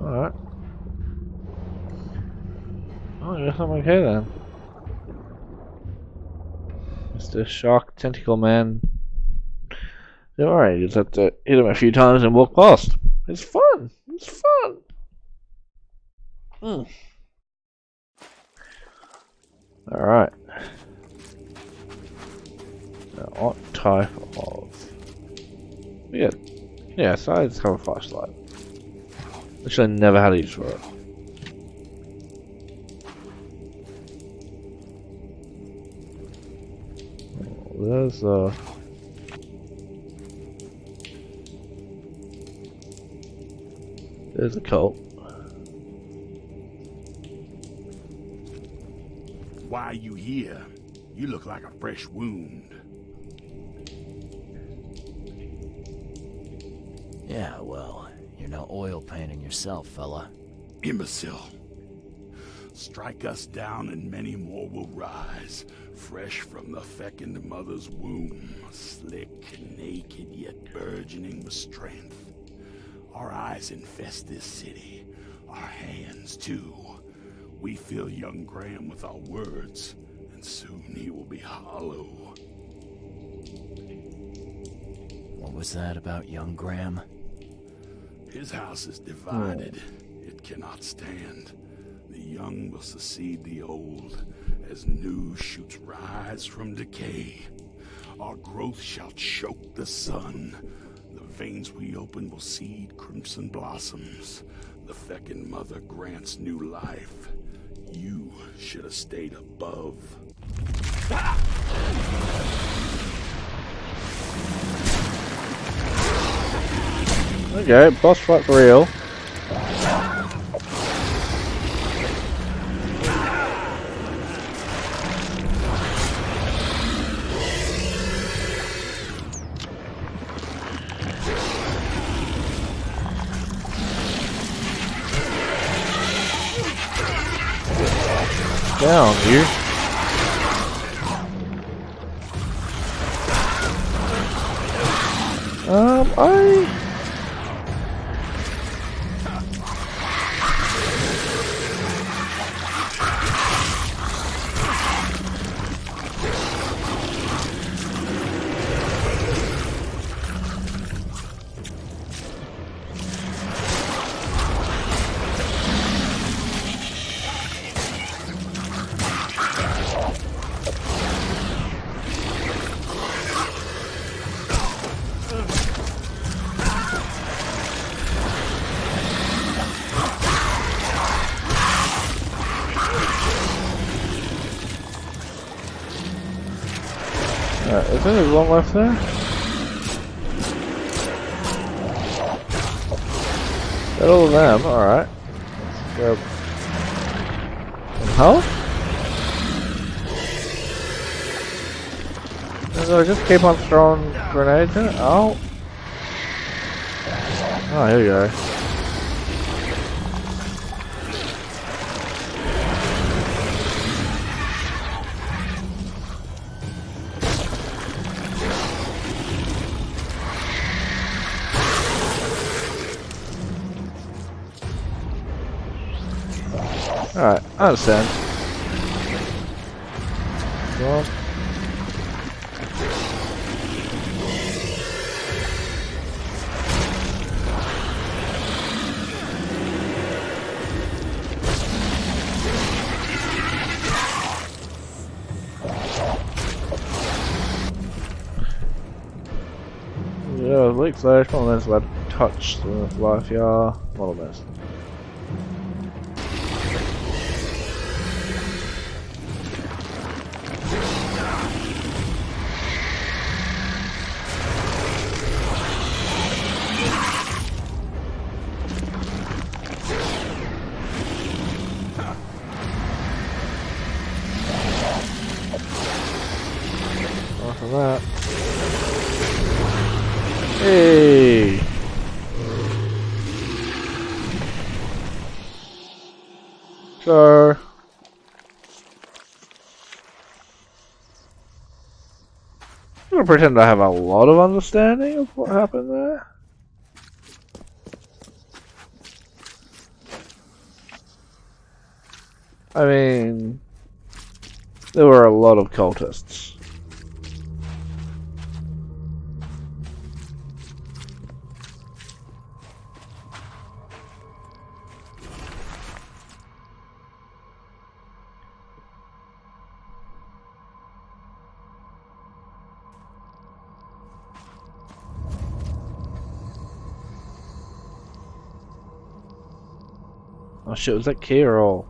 Alright. Oh, I guess I'm okay then. Mr. Shark Tentacle Man. Yeah, alright, you just have to hit him a few times and walk past. It's fun! It's fun! Alright. Now, what type of... Yeah, so I just have a flashlight. Which I never had a use for it. There's a cult.
Why are you here? You look like a fresh wound.
Yeah, well, you're no oil painting yourself, fella.
Imbecile. Strike us down and many more will rise, fresh from the fecund mother's womb, slick and naked yet burgeoning with strength. Our eyes infest this city, our hands too. We fill young Graham with our words, and soon he will be hollow.
What was that about young Graham?
His house is divided. It cannot stand. The young will succeed the old, as new shoots rise from decay. Our growth shall choke the sun. The veins we open will seed crimson blossoms. The fecund mother grants new life. You should have stayed above.
Okay, boss fight for real. Down, you. Alright, is there one left there? All of them, alright. Let's go. Huh? Do I just keep on throwing grenades in it? Oh. Oh, here we go. Alright, I understand. Go on. Yeah, leak flash, one of those where I touch the life, yeah. One of those. Off of that. Hey! So... I'm gonna pretend I have a lot of understanding of what happened there. I mean... there were a lot of cultists. Oh shit, was that Carol?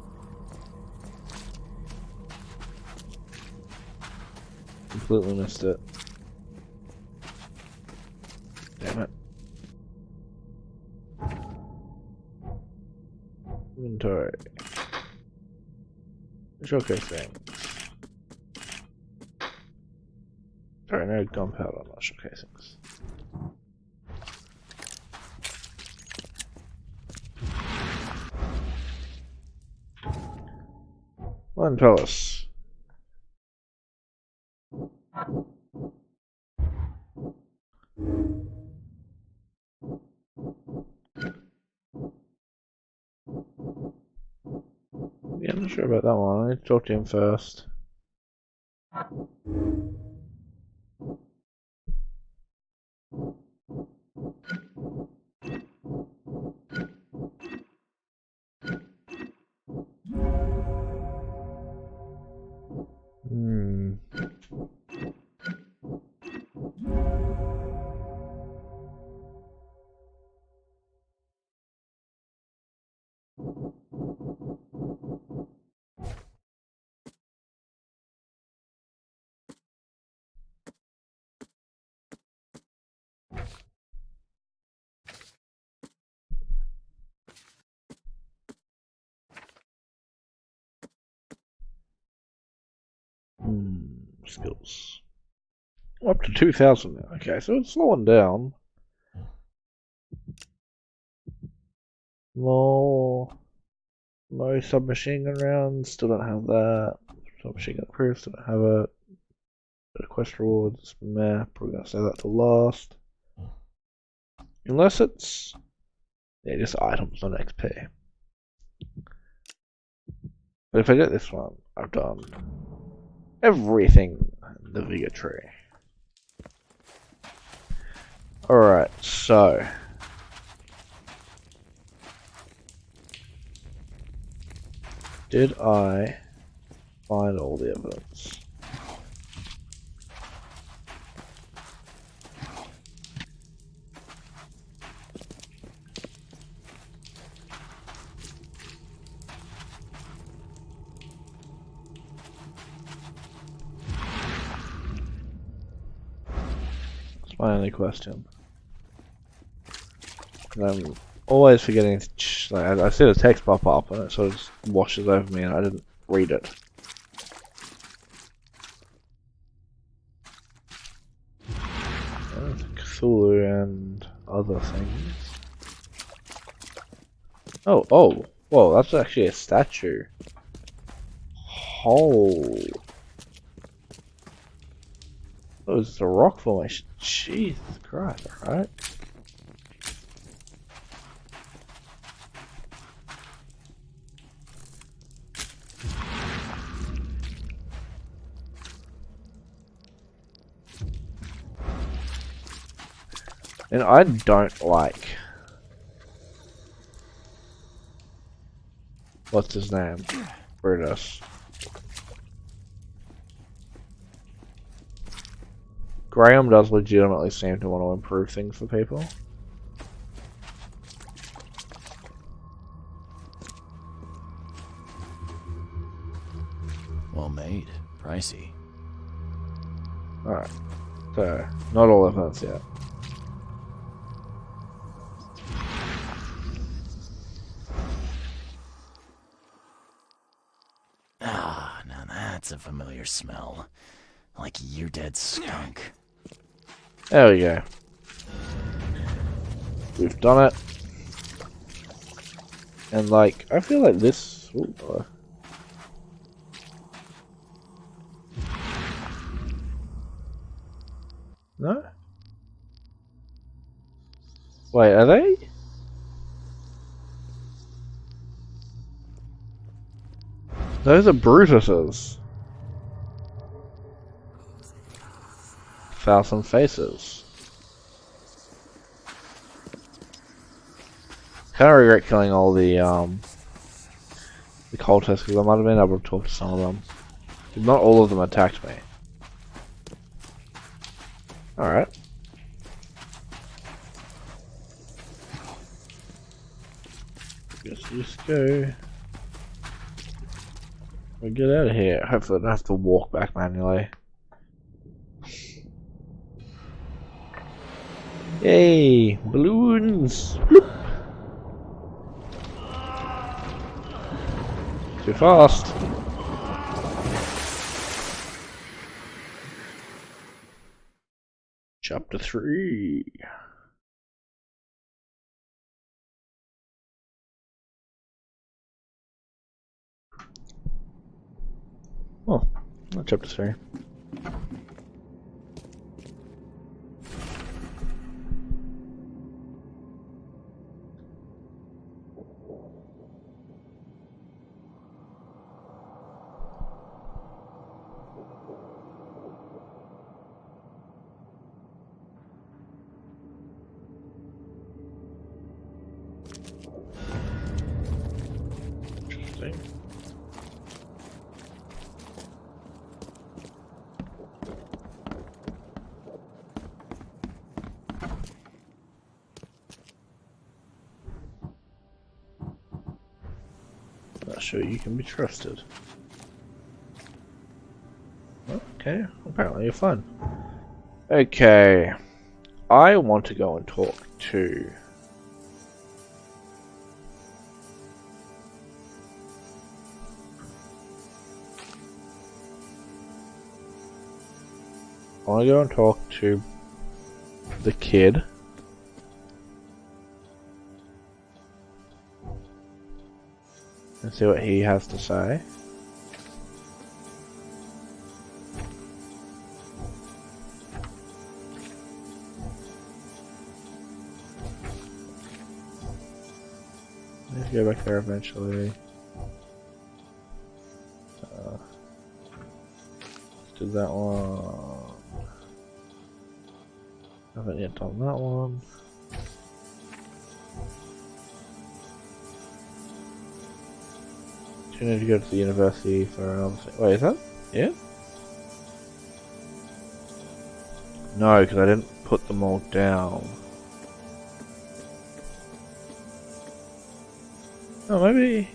Completely missed it. Damn it. Inventory. Showcase things. Sorry, no gunpowder, I'm not showcasing. One palace. Yeah, I'm not sure about that one. I need to talk to him first. Skills. Up to 2,000 now. Okay, so it's slowing down. More submachine gun rounds. Still don't have that. Submachine gun proof. Still don't have it. Bit of quest rewards. Map. We're gonna save that to last. Unless it's just items, not XP. But if I get this one, I've done everything in the Vigor tree. Alright, so did I find all the evidence? That's my only question. I'm always forgetting to like, I see the text pop up and it sort of just washes over me and I didn't read it. Cthulhu and other things. Oh, whoa, that's actually a statue. Oh. That was a rock formation. Jesus Christ, alright. And I don't like... What's his name? Brutus. Graham does legitimately seem to want to improve things for people.
Well made. Pricey.
Alright. So, not all evidence yet.
Ah, now that's a familiar smell. Like a year-dead skunk.
There we go. We've done it. And like, I feel like this... Ooh, no? Wait, are they? Those are Brutus's. Thousand Faces. Kind of regret killing all the cultists because I might have been able to talk to some of them. Not all of them attacked me. Alright. Just go. We'll get out of here. Hopefully I don't have to walk back manually. Yay! Balloons! Bloop. Too fast! Chapter 3. Oh, not chapter 3. Interesting. Not sure you can be trusted. Okay, apparently you're fun. Okay, I want to go and talk to... I want to go and talk to the kid. And see what he has to say. Let's go back there eventually. Let's do that one. Haven't yet done that one. You need to go to the university for another thing. Wait, is that? Yeah? No, because I didn't put them all down. Oh, maybe...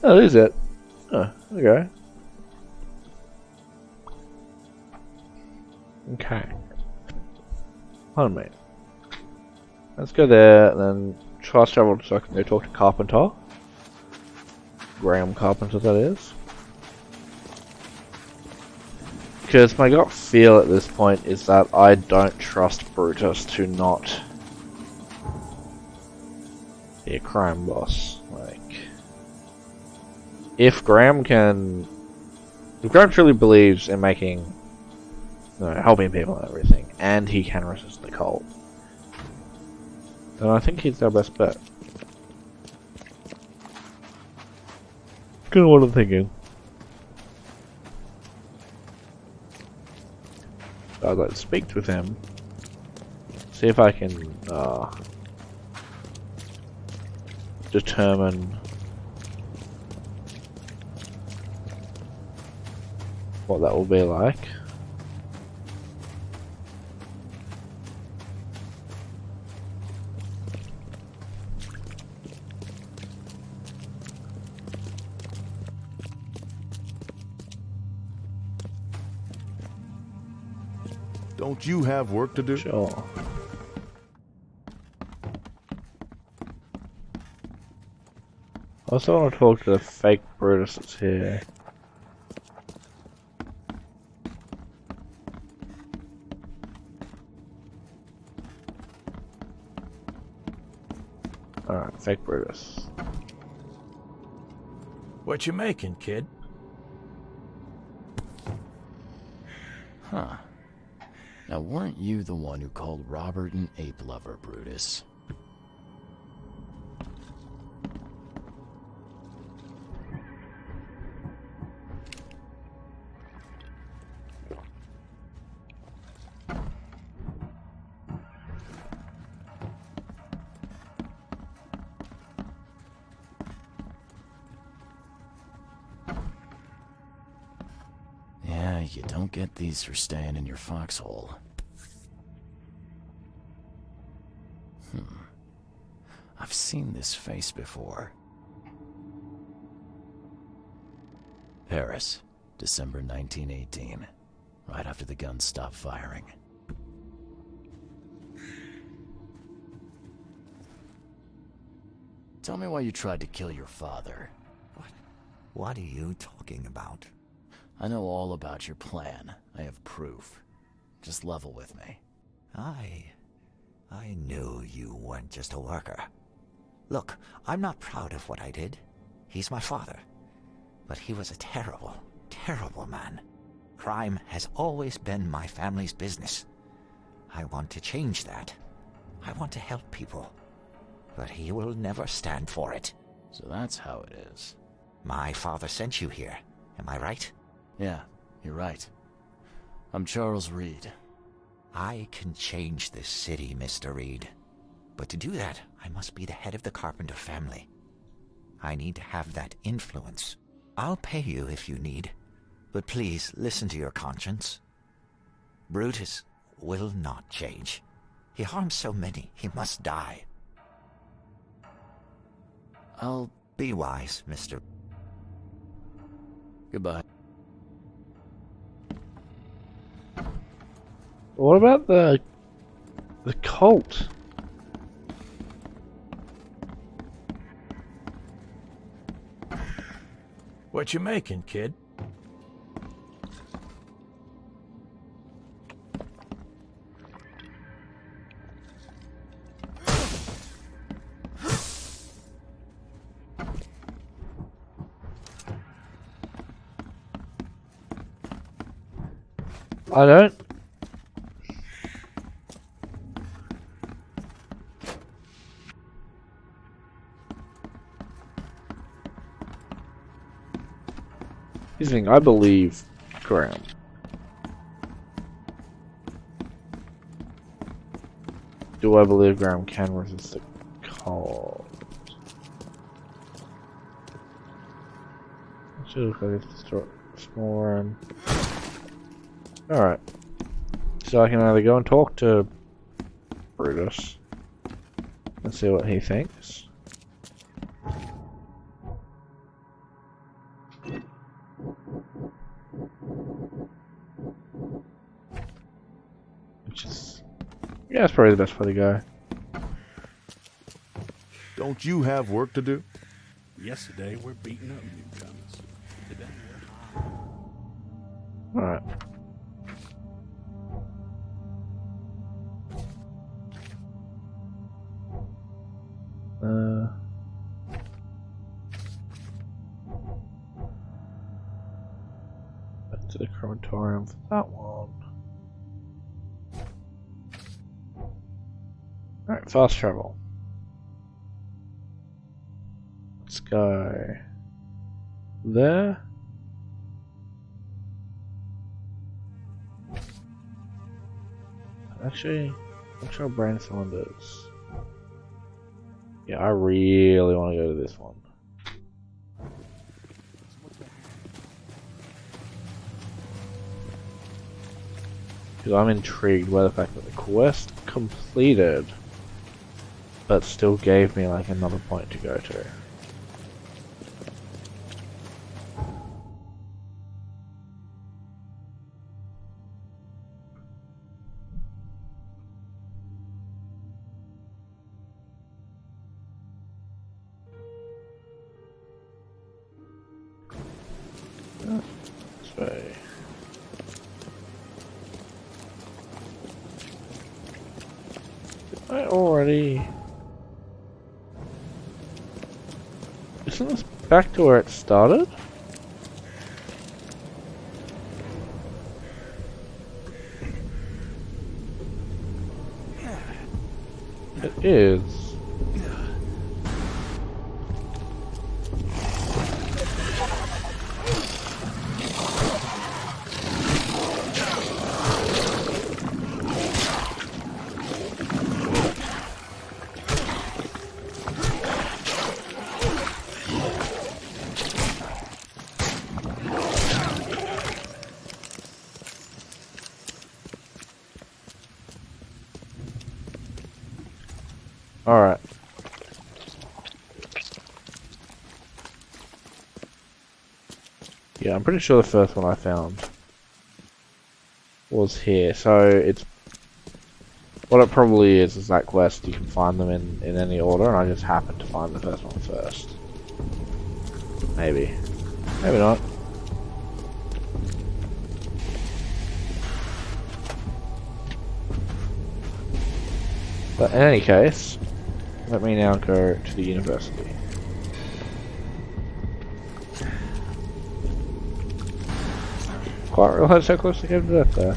Oh, is it? Oh, okay. Okay. Pardon me. Let's go there and then fast travel so I can go talk to Carpenter. Graham Carpenter, that is. Because my gut feel at this point is that I don't trust Brutus to not be a crime boss. Like, if Graham truly believes in making, helping people and everything, and he can resist the cult, then I think he's our best bet. Kind of what I'm thinking. I'd like to speak with him. See if I can determine what that will be like.
Don't you have work to do?
Sure. I also want to talk to the fake Brutus that's here. Alright, fake Brutus.
What you making, kid?
Huh. Now, weren't you the one who called Robert an ape lover, Brutus? Yeah, you don't get these for staying in your foxhole. I've seen this face before. Paris, December 1918. Right after the guns stopped firing. Tell me why you tried to kill your father.
What are you talking about?
I know all about your plan. I have proof. Just level with me.
I knew you weren't just a worker. Look, I'm not proud of what I did. He's my father. But he was a terrible, terrible man. Crime has always been my family's business. I want to change that. I want to help people. But he will never stand for it.
So that's how it is.
My father sent you here. Am I right?
Yeah, you're right. I'm Charles Reed.
I can change this city, Mr. Reed. But to do that, I must be the head of the Carpenter family. I need to have that influence. I'll pay you if you need, but please listen to your conscience. Brutus will not change. He harms so many, he must die.
I'll
be wise, Mr.
Goodbye.
What about the cult?
What you making, kid?
I don't. Here's the thing, I believe Graham. Do I believe Graham can resist the cult? I should look like this small room. Alright. So I can either go and talk to Brutus and see what he thinks. Which is... yeah, that's probably the best way to go.
Don't you have work to do?
Yesterday, we're beating up newcomers. Today,
Alright. Back to the crematorium for that one. Alright, fast travel. Let's go there. Actually, let's try brain cylinders. Yeah, I really want to go to this one. Because I'm intrigued by the fact that the quest completed, but still gave me like another point to go to. This way. Did I already... Isn't this back to where it started? It is. Alright. Yeah, I'm pretty sure the first one I found was here. So it's what it probably is that quest. You can find them in any order, and I just happened to find the first one first. Maybe. Maybe not. But in any case, let me now go to the university. Quite realised how close I came to death there.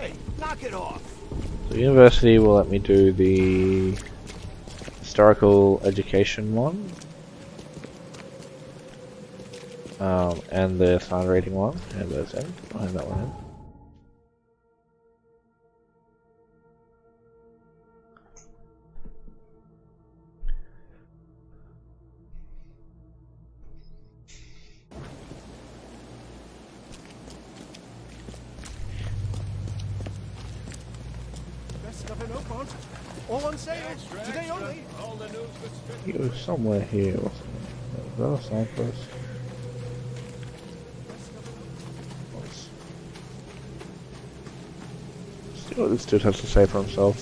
Hey, knock it off!
So university will let me do the historical education one. And the sound rating one, and those in. I'll have that one in.
Best of an open. All on sale. Today only.
He was somewhere here, wasn't he? Is that a signpost? See what this dude has to say for himself.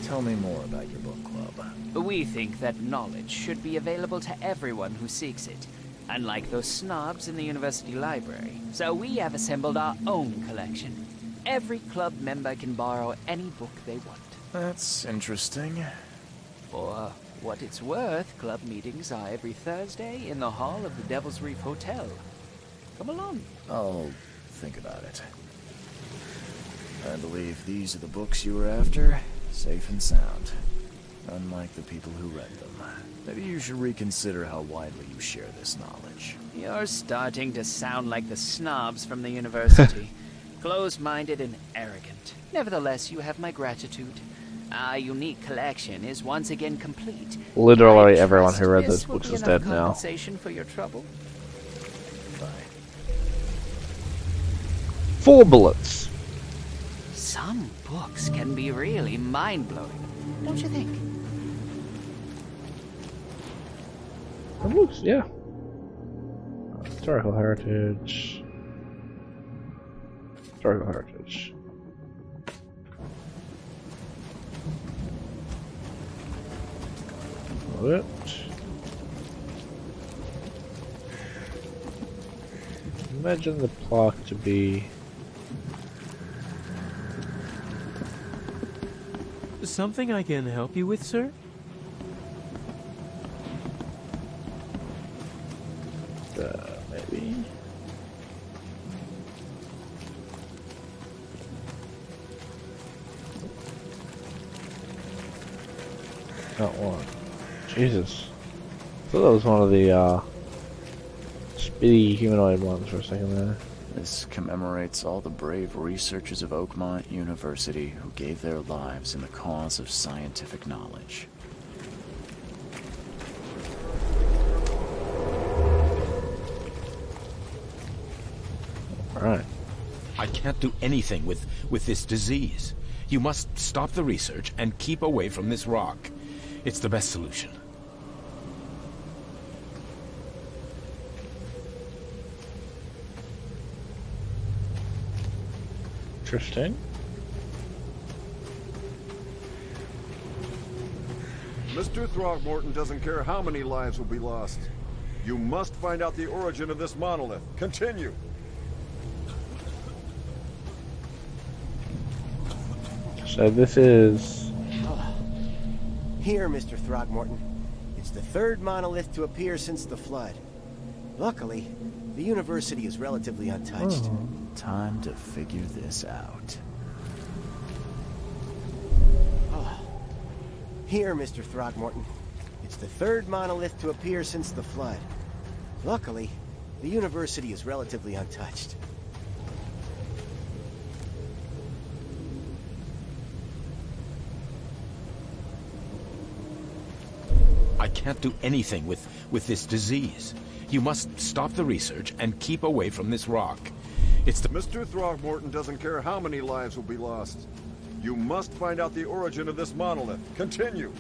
Tell me more about your book club.
We think that knowledge should be available to everyone who seeks it, unlike those snobs in the university library. So we have assembled our own collection. Every club member can borrow any book they want.
That's interesting.
For what it's worth, club meetings are every Thursday in the hall of the Devil's Reef Hotel. Come along.
I'll think about it. I believe these are the books you were after, safe and sound. Unlike the people who read them. Maybe you should reconsider how widely you share this knowledge.
You're starting to sound like the snobs from the university. Close-minded and arrogant. Nevertheless, you have my gratitude. Our unique collection is once again complete.
Literally everyone who read those books is dead now.
Compensation for your trouble.
Bye.
4 bullets.
Some books can be really mind-blowing, don't you think?
It looks, yeah. Historical heritage. Historical heritage. What? Imagine the plaque to be.
Something I can help you with, sir?
Maybe. Not one. Jesus. I thought that was one of the speedy humanoid ones for a second there.
This commemorates all the brave researchers of Oakmont University who gave their lives in the cause of scientific knowledge.
Alright.
I can't do anything with this disease. You must stop the research and keep away from this rock. It's the best solution.
Interesting.
Mr. Throgmorton doesn't care how many lives will be lost. You must find out the origin of this monolith. Continue.
So this is...
Here, Mr. Throgmorton. It's the third monolith to appear since the flood. Luckily, the university is relatively untouched.
Oh.
Time to figure this out.
Here, Mr. Throgmorton. It's the third monolith to appear since the flood. Luckily, the university is relatively untouched.
I can't do anything with this disease. You must stop the research and keep away from this rock. It's the...
Mr. Throgmorton doesn't care how many lives will be lost. You must find out the origin of this monolith. Continue.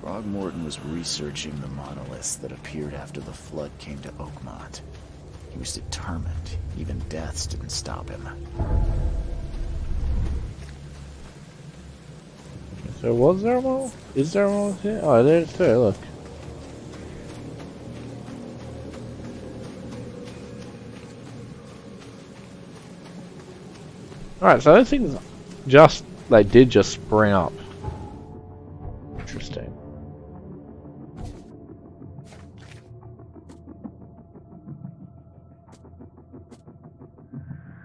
Throgmorton was researching the monoliths that appeared after the flood came to Oakmont. He was determined. Even deaths didn't stop him.
So was there a monolith? Is there a monolith here? Oh, there's there, look. Alright, so those things just, they did just spring up. Interesting.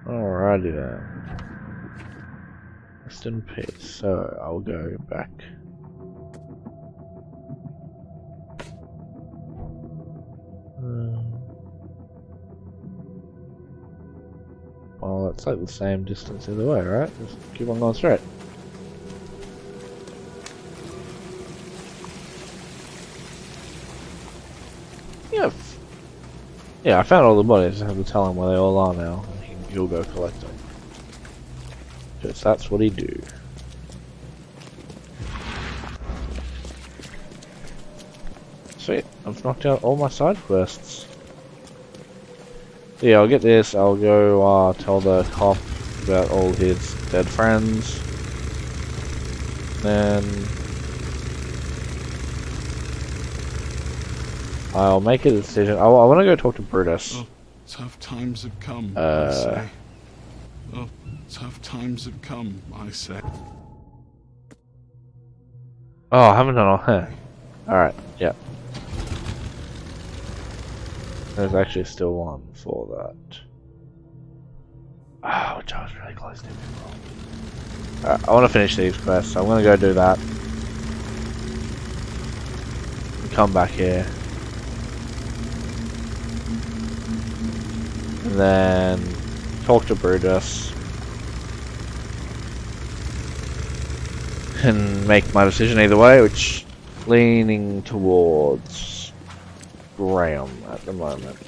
Alrighty then. Rest in peace. So, I'll go back. Well, it's like the same distance either way, right? Just keep on going straight. Yeah. Yeah, I found all the bodies. I have to tell him where they all are now. And he'll go collect them. Because that's what he do. Sweet. I've knocked out all my side quests. Yeah, I'll get this, I'll go tell the cop about all his dead friends. Then I'll make a decision. I want to go talk to Brutus.
Oh, tough times have come, I say. Oh, tough times have come, I say.
Oh, I haven't done all that. Alright, yeah. There's actually still one for that. Ah, which I was really close to before. Alright, I want to finish these quests, so I'm gonna go do that. And come back here. And then talk to Brutus. And make my decision either way, which leaning towards Graham at the moment.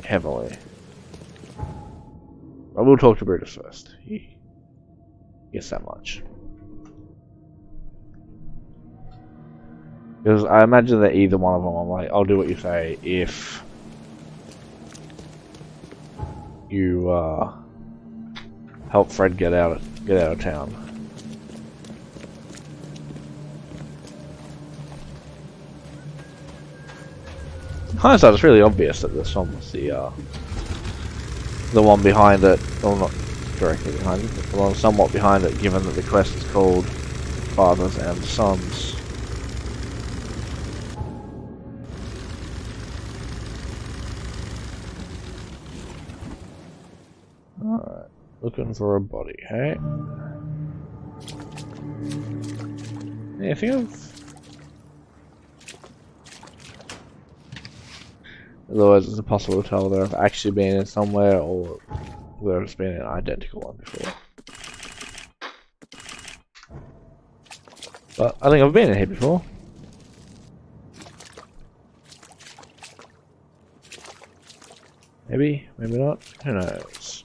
Heavily. I will talk to Brutus first. He gets that much. Because I imagine that either one of them, I'm like, I'll do what you say if you help Fred get out of town. Hindsight, it's really obvious that this one was the one behind it. Well, not directly behind it, but the one somewhat behind it, given that the quest is called Fathers and Sons. Alright, looking for a body, hey? Anything of... Otherwise, it's impossible to tell whether I've actually been in somewhere or whether it's been an identical one before. But I think I've been in here before. Maybe, maybe not. Who knows?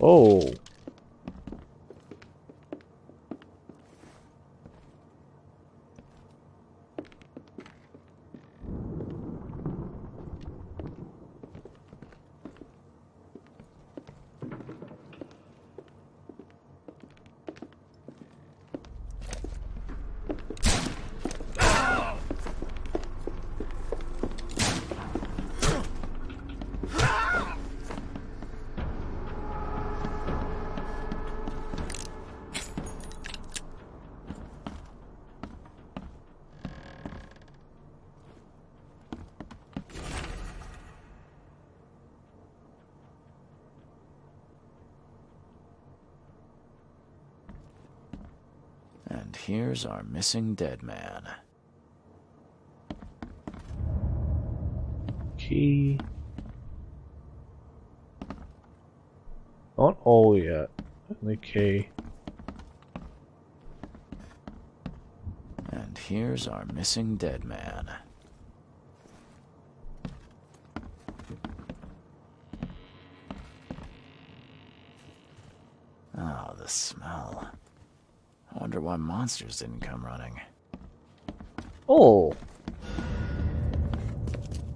Oh.
And here's our missing dead man.
Key. Not all yet. The key.
And here's our missing dead man. Oh, the smell. I wonder why monsters didn't come running.
Oh.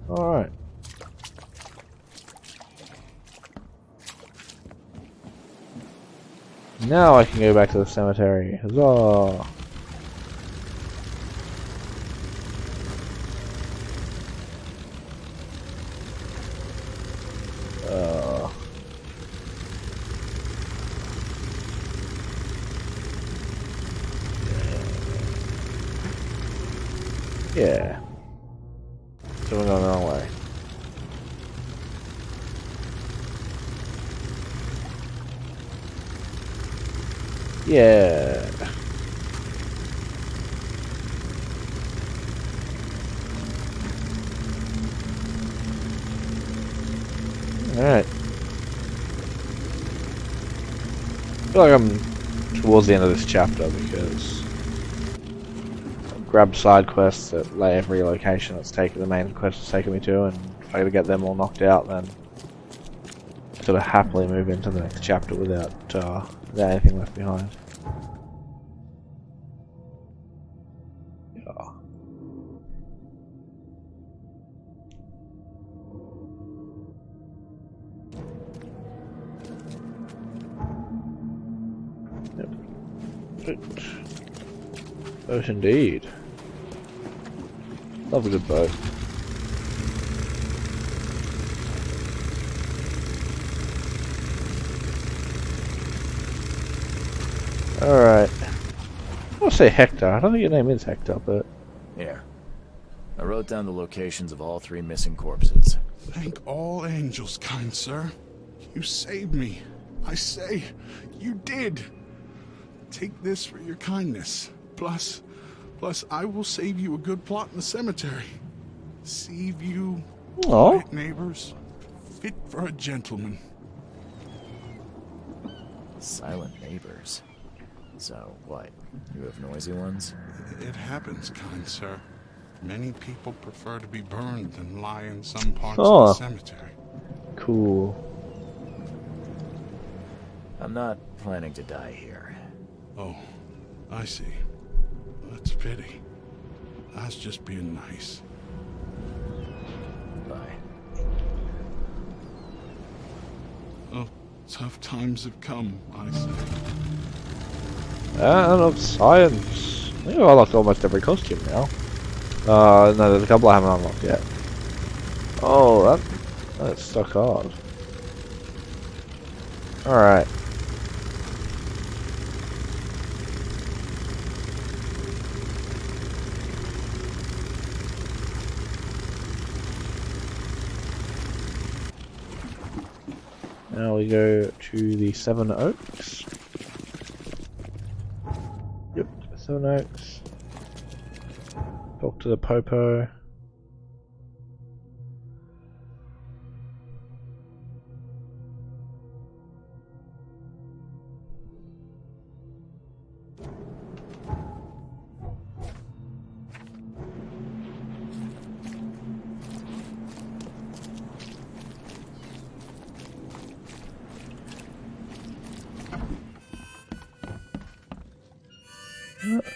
Alright. Now I can go back to the cemetery. Huzzah! Yeah. So we're going the wrong way. Yeah. Alright. I feel like I'm towards the end of this chapter because I've grabbed side quests at every location that's taken the main quest has taken me to, and if I gotta get them all knocked out, then sort of happily move into the next chapter without anything left behind. Yeah. Yep. Boat indeed. Love a good boat. Alright. I'll say Hector. I don't think your name is Hector, but...
Here. I wrote down the locations of all 3 missing corpses.
Thank all angels, kind sir. You saved me. I say, you did. Take this for your kindness. Plus, I will save you a good plot in the cemetery. Save you, quiet neighbors, fit for a gentleman.
Silent neighbors. So, what? You have noisy ones?
It happens, kind sir. Many people prefer to be burned than lie in some parts of the cemetery.
Cool.
I'm not planning to die here.
Oh, I see. That's a pity. I was just being nice.
Bye.
Oh, tough times have come, I say.
And of science. I think I unlocked almost every costume now. No, there's a couple I haven't unlocked yet. Oh, that's stuck hard. Alright. Now we go to the Seven Oaks. Yep, Seven Oaks. Talk to the Popo.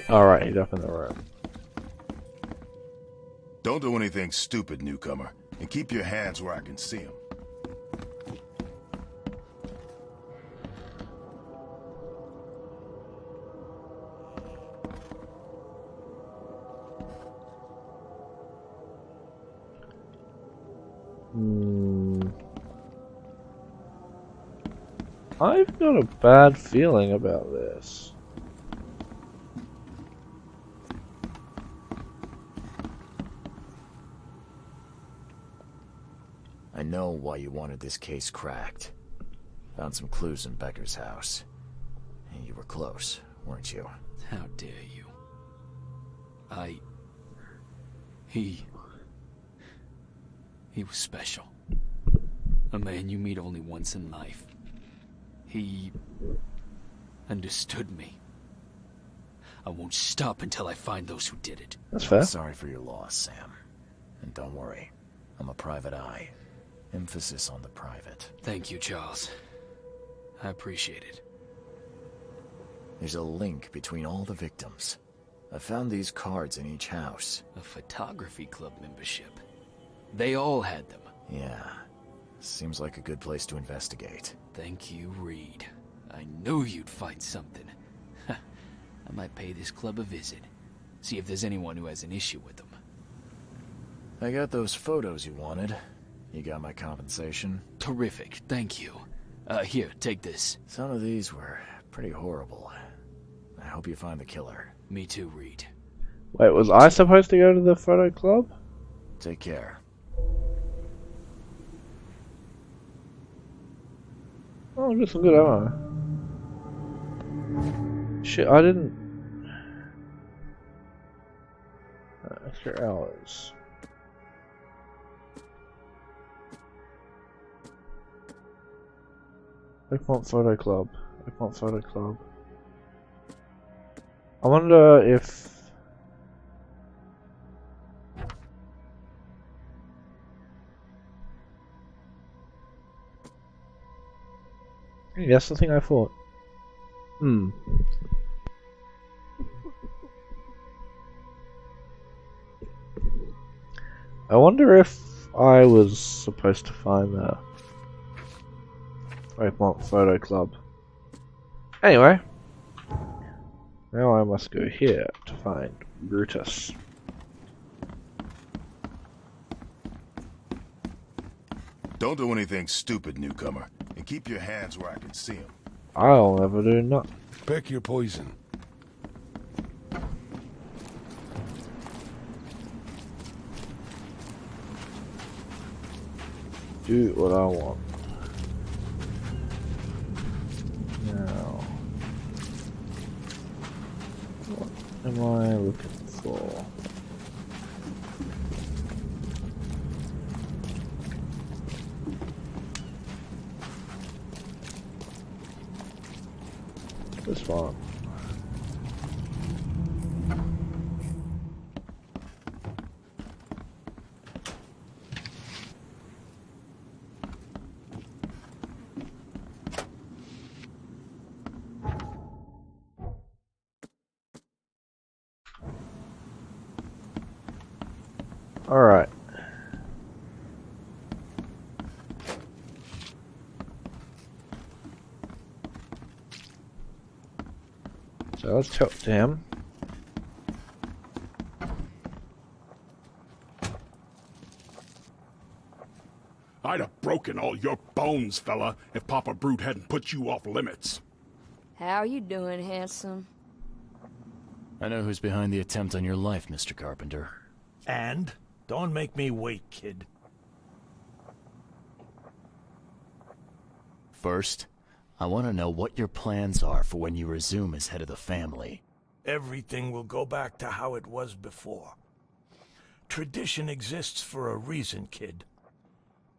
Alright, he's up in the room.
Don't do anything stupid, newcomer, and keep your hands where I can see them.
I've got a bad feeling about this.
I know why you wanted this case cracked. Found some clues in Becker's house. And you were close, weren't you?
How dare you? He was special. A man you meet only once in life. He understood me. I won't stop until I find those who did it.
That's fair.
I'm sorry for your loss, Sam. And don't worry, I'm a private eye. Emphasis on the private.
Thank you, Charles. I appreciate it.
There's a link between all the victims. I found these cards in each house.
A photography club membership. They all had them.
Yeah. Seems like a good place to investigate.
Thank you, Reed. I knew you'd find something. I might pay this club a visit. See if there's anyone who has an issue with them.
I got those photos you wanted. You got my compensation?
Terrific, thank you. Here, take this.
Some of these were pretty horrible. I hope you find the killer.
Me too, Reed.
Wait, was I supposed to go to the photo club?
Take care.
Oh, I got some good ammo. Shit, I didn't... extra hours. Oakmont Photo Club. Oakmont Photo Club. I wonder if... Yeah, that's the thing I thought. I wonder if I was supposed to find the Oakmont Photo Club. Anyway, now I must go here to find Brutus.
Don't do anything stupid, newcomer, and keep your hands where I can see them.
I'll never do nothing.
Pick your poison.
Do what I want. Now, what am I looking for? This one. Alright. So let's talk to him.
I'd have broken all your bones, fella, if Papa Brute hadn't put you off limits.
How you doing, handsome?
I know who's behind the attempt on your life, Mr. Carpenter.
And? Don't make me wait, kid.
First, I want to know what your plans are for when you resume as head of the family.
Everything will go back to how it was before. Tradition exists for a reason, kid.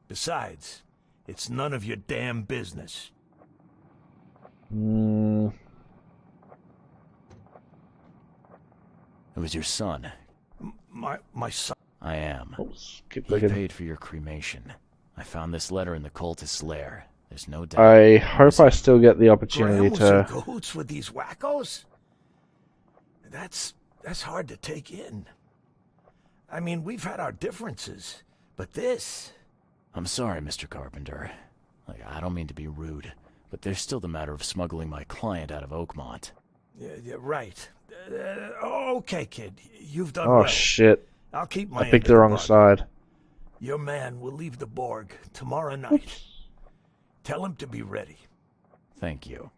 Besides, it's none of your damn business.
It was your son.
My son.
I am.
Keep
He
looking.
paid for your cremation. I found this letter in the cultist's lair. There's no doubt.
I hope I still get the opportunity
Graham was in
to...
cahoots with these wackos? That's hard to take in. I mean, we've had our differences, but this...
I'm sorry, Mr. Carpenter. I don't mean to be rude, but there's still the matter of smuggling my client out of Oakmont.
Yeah, right. Okay, kid. You've done
Oh
well.
shit.
I'll keep my
I picked the wrong side.
Your man will leave the Borg tomorrow night. Tell him to be ready.
Thank you.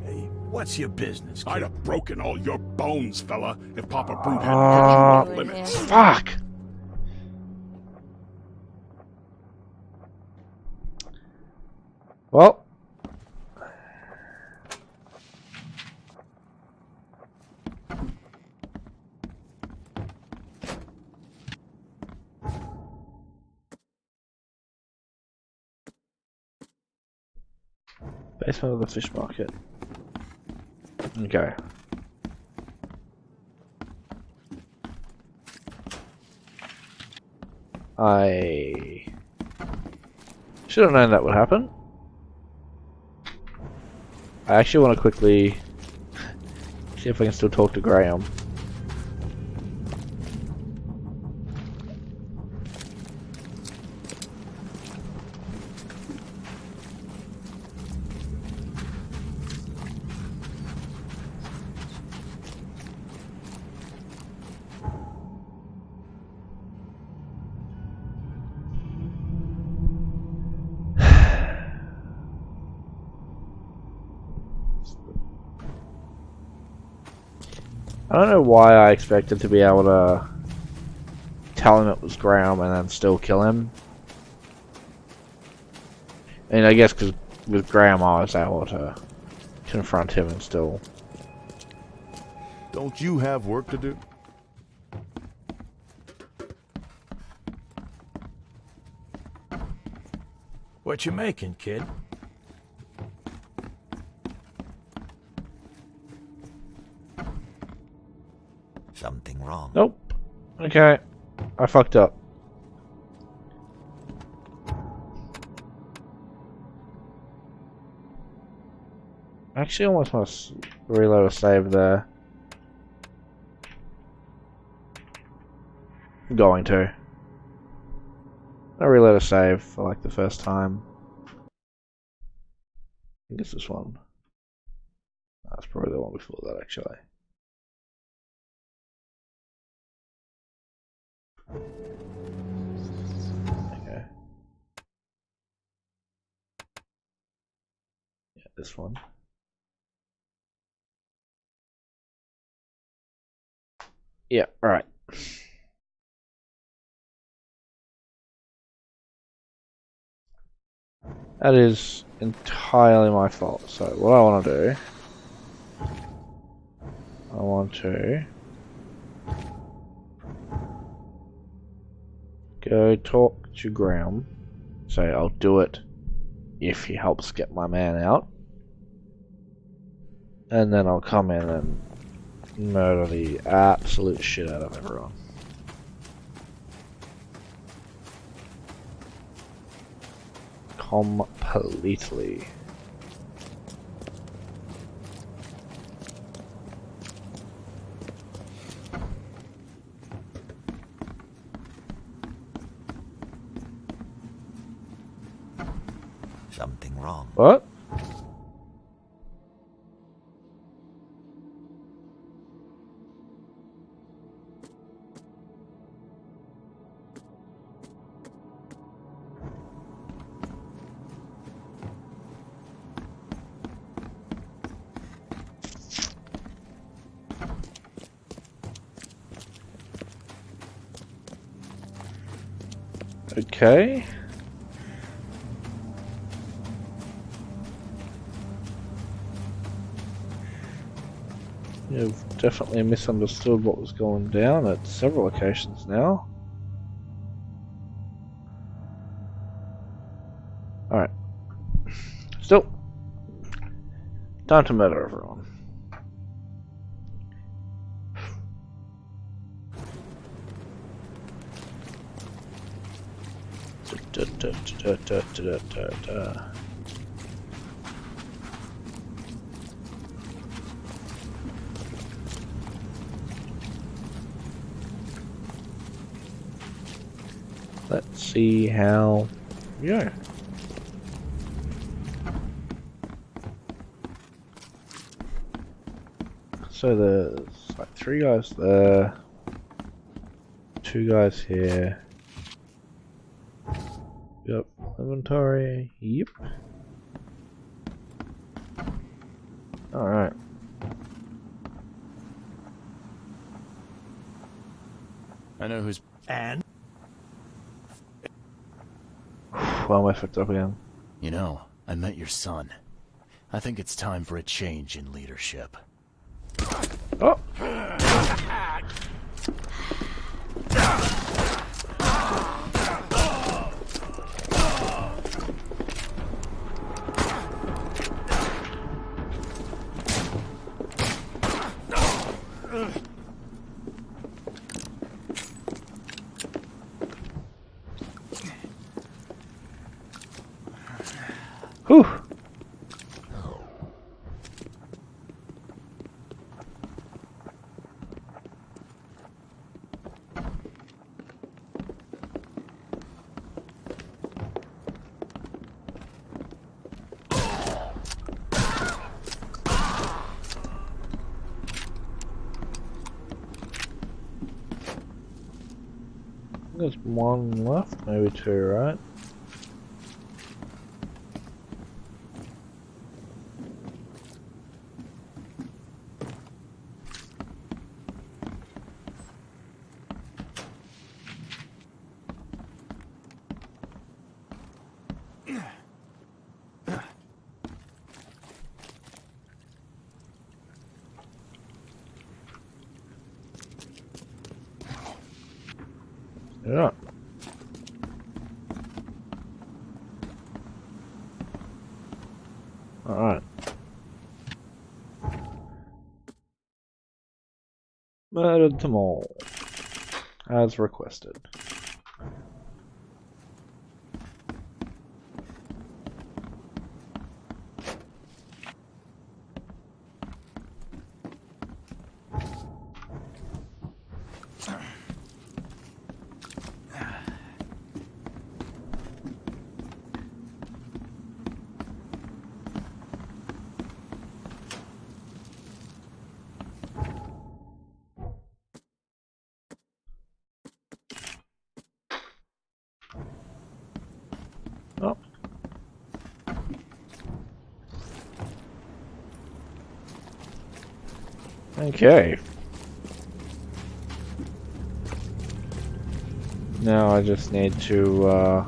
Hey, what's your business, kid?
I'd have broken all your bones, fella, if Papa Brute hadn't put you off limits.
Fuck! Well... Basement of the fish market. Okay. I should have known that would happen. I actually want to quickly see if I can still talk to Graham. I don't know why I expected to be able to tell him it was Graham and then still kill him. And I guess because with Graham I was able to confront him and still...
Don't you have work to do?
What you making, kid?
Something wrong.
Nope. Okay. I fucked up. Actually, I almost want to reload a save there. I'm going to. I'll reload a save for like the first time. I think it's this one. That's probably the one before that, actually. Okay. Yeah, this one. Yeah, alright. That is entirely my fault. So what I want to do, I want to go talk to Graham. Say I'll do it if he helps get my man out. And then I'll come in and murder the absolute shit out of everyone. Completely.
something wrong.
What? Okay. You've definitely misunderstood what was going down at several occasions now. Alright. Still. Time to murder everyone. Let's see how we go. So there's like 3 guys there, 2 guys here. Yep, inventory, yep. Alright.
I know who's...
And?
Well, I fucked up again.
You know, I met your son. I think it's time for a change in leadership.
Oh! Whew. There's 1 left, maybe 2, right? Yeah. Alright. Murdered them all. As requested. Oh. Okay. Now I just need to,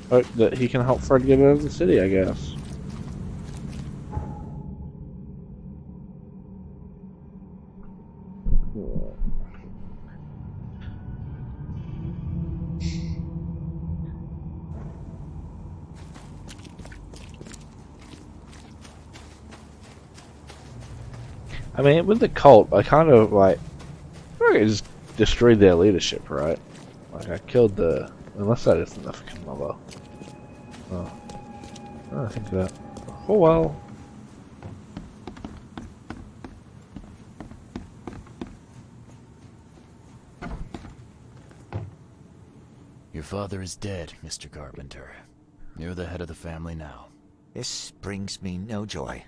hope that he can help Fred get out of the city, I guess. I mean, with the cult, I kind of like, I just destroyed their leadership, right? Like, I killed the, unless that isn't the fucking mother. Oh, I don't think that. Oh well.
Your father is dead, Mr. Carpenter. You're the head of the family now.
This brings me no joy.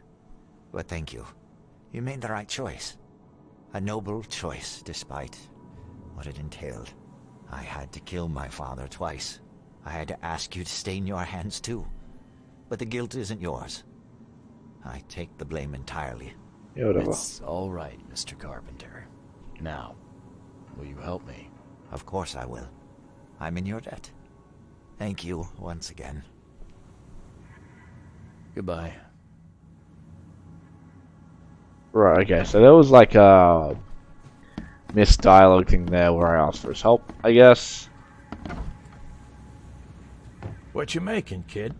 But thank you. You made the right choice. A noble choice, despite what it entailed. I had to kill my father twice. I had to ask you to stain your hands too. But the guilt isn't yours. I take the blame entirely.
Yeah, whatever.
It's all right, Mr. Carpenter. Now, will you help me?
Of course I will. I'm in your debt. Thank you once again.
Goodbye.
Right, okay, so there was like a missed dialogue thing there where I asked for his help, I guess.
What you making, kid?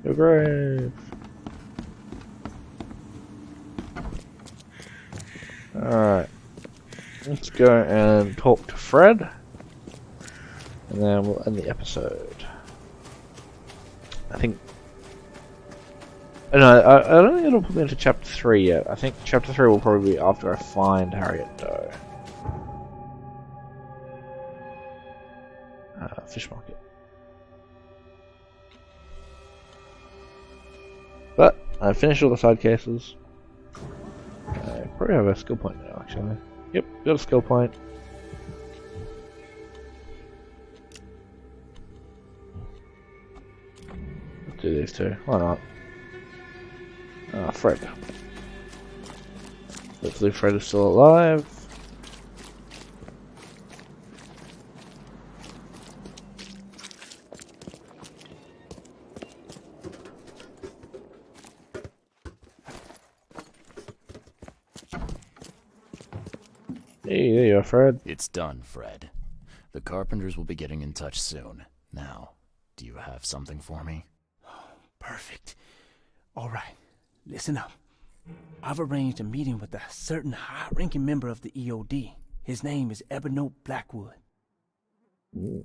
Your grave. Alright. Let's go and talk to Fred. And then we'll end the episode. I think... No, I don't think it'll put me into chapter 3 yet. I think chapter 3 will probably be after I find Harriet Doe. Fish market. But I finished all the side cases. I probably have a skill point now, actually. Yep, got a skill point. Let's do these two. Why not? Fred. Hopefully Fred is still alive. Hey, there you are, Fred.
It's done, Fred. The Carpenters will be getting in touch soon. Now, do you have something for me?
Perfect. All right, listen up. I've arranged a meeting with a certain high-ranking member of the EOD. His name is Evernote Blackwood.
Ooh.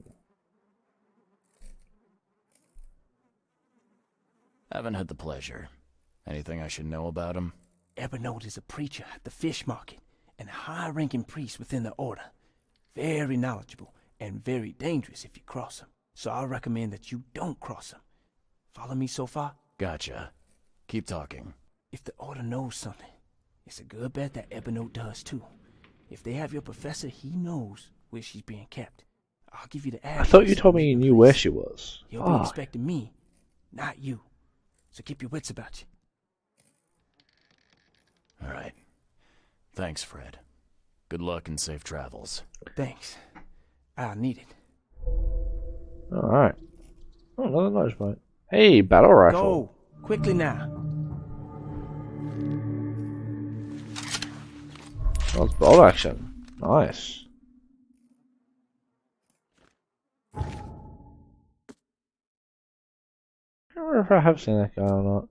Haven't had the pleasure. Anything I should know about him?
Evernote is a preacher at the fish market and a high-ranking priest within the order. Very knowledgeable and very dangerous if you cross him. So I recommend that you don't cross him. Follow me so far?
Gotcha. Keep talking.
If the order knows something, it's a good bet that Evernote does too. If they have your professor, he knows where she's being kept. I'll give you the address.
I thought you told me you knew where she was.
He'll be expecting me, not you. So keep your wits about you.
All right. Thanks, Fred. Good luck and safe travels.
Thanks. I'll need it.
Alright. Oh, another notch point. Hey, battle rifle.
Go! Quickly now.
Oh, it's bolt action. Nice. I don't remember if I have seen that guy or not.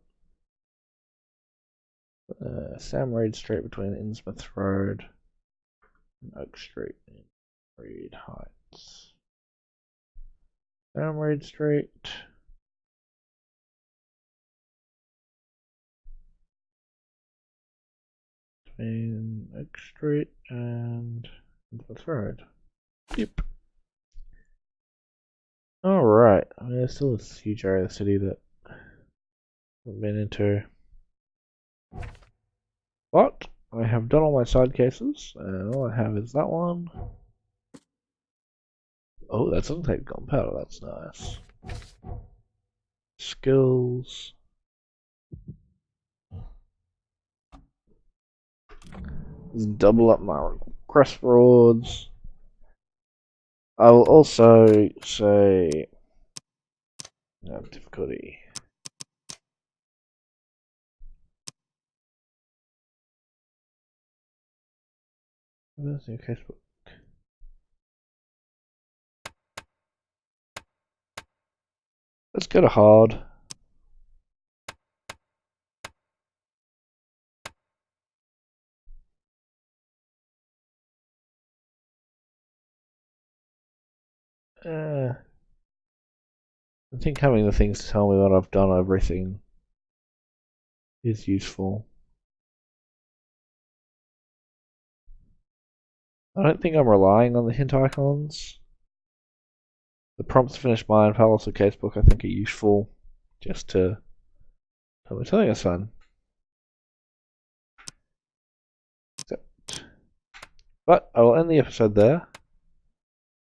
Sam Reed Street between Innsmouth Road and Oak Street in Reed Heights. Sam Reed Street. Between Oak Street and Innsmouth Road. Yep. Alright. I mean, there's still this huge area of the city that I've been into. But I have done all my side cases, and all I have is that one. Oh, that doesn't take gunpowder, that's nice. Skills. Let's double up my crest rewards. I will also say difficulty. Where's your casebook? Let's go to hard. I think having the things to tell me what I've done everything is useful. I don't think I'm relying on the hint icons. The prompts to finish Mine Palace or Casebook I think are useful just to tell me something is fun. But I will end the episode there.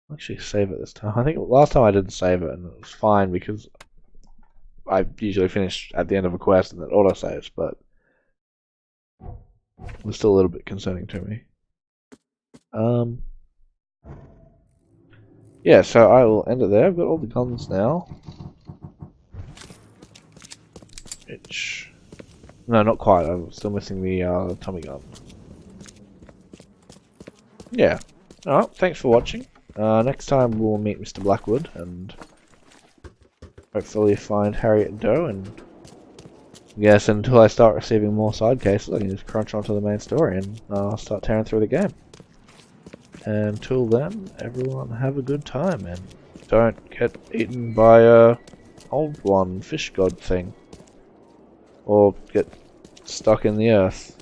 I'll actually save it this time. I think last time I didn't save it and it was fine because I usually finish at the end of a quest and it auto-saves, but it was still a little bit concerning to me. Yeah, so I will end it there. I've got all the guns now. Which... No, not quite. I'm still missing the Tommy gun. Yeah. Alright, thanks for watching. Next time we'll meet Mr. Blackwood and hopefully find Harriet Doe, and yes, until I start receiving more side cases I can just crunch onto the main story and I'll start tearing through the game. Until then, everyone have a good time and don't get eaten by a old one fish god thing. Or get stuck in the earth.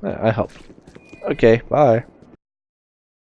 I helped. Okay, bye.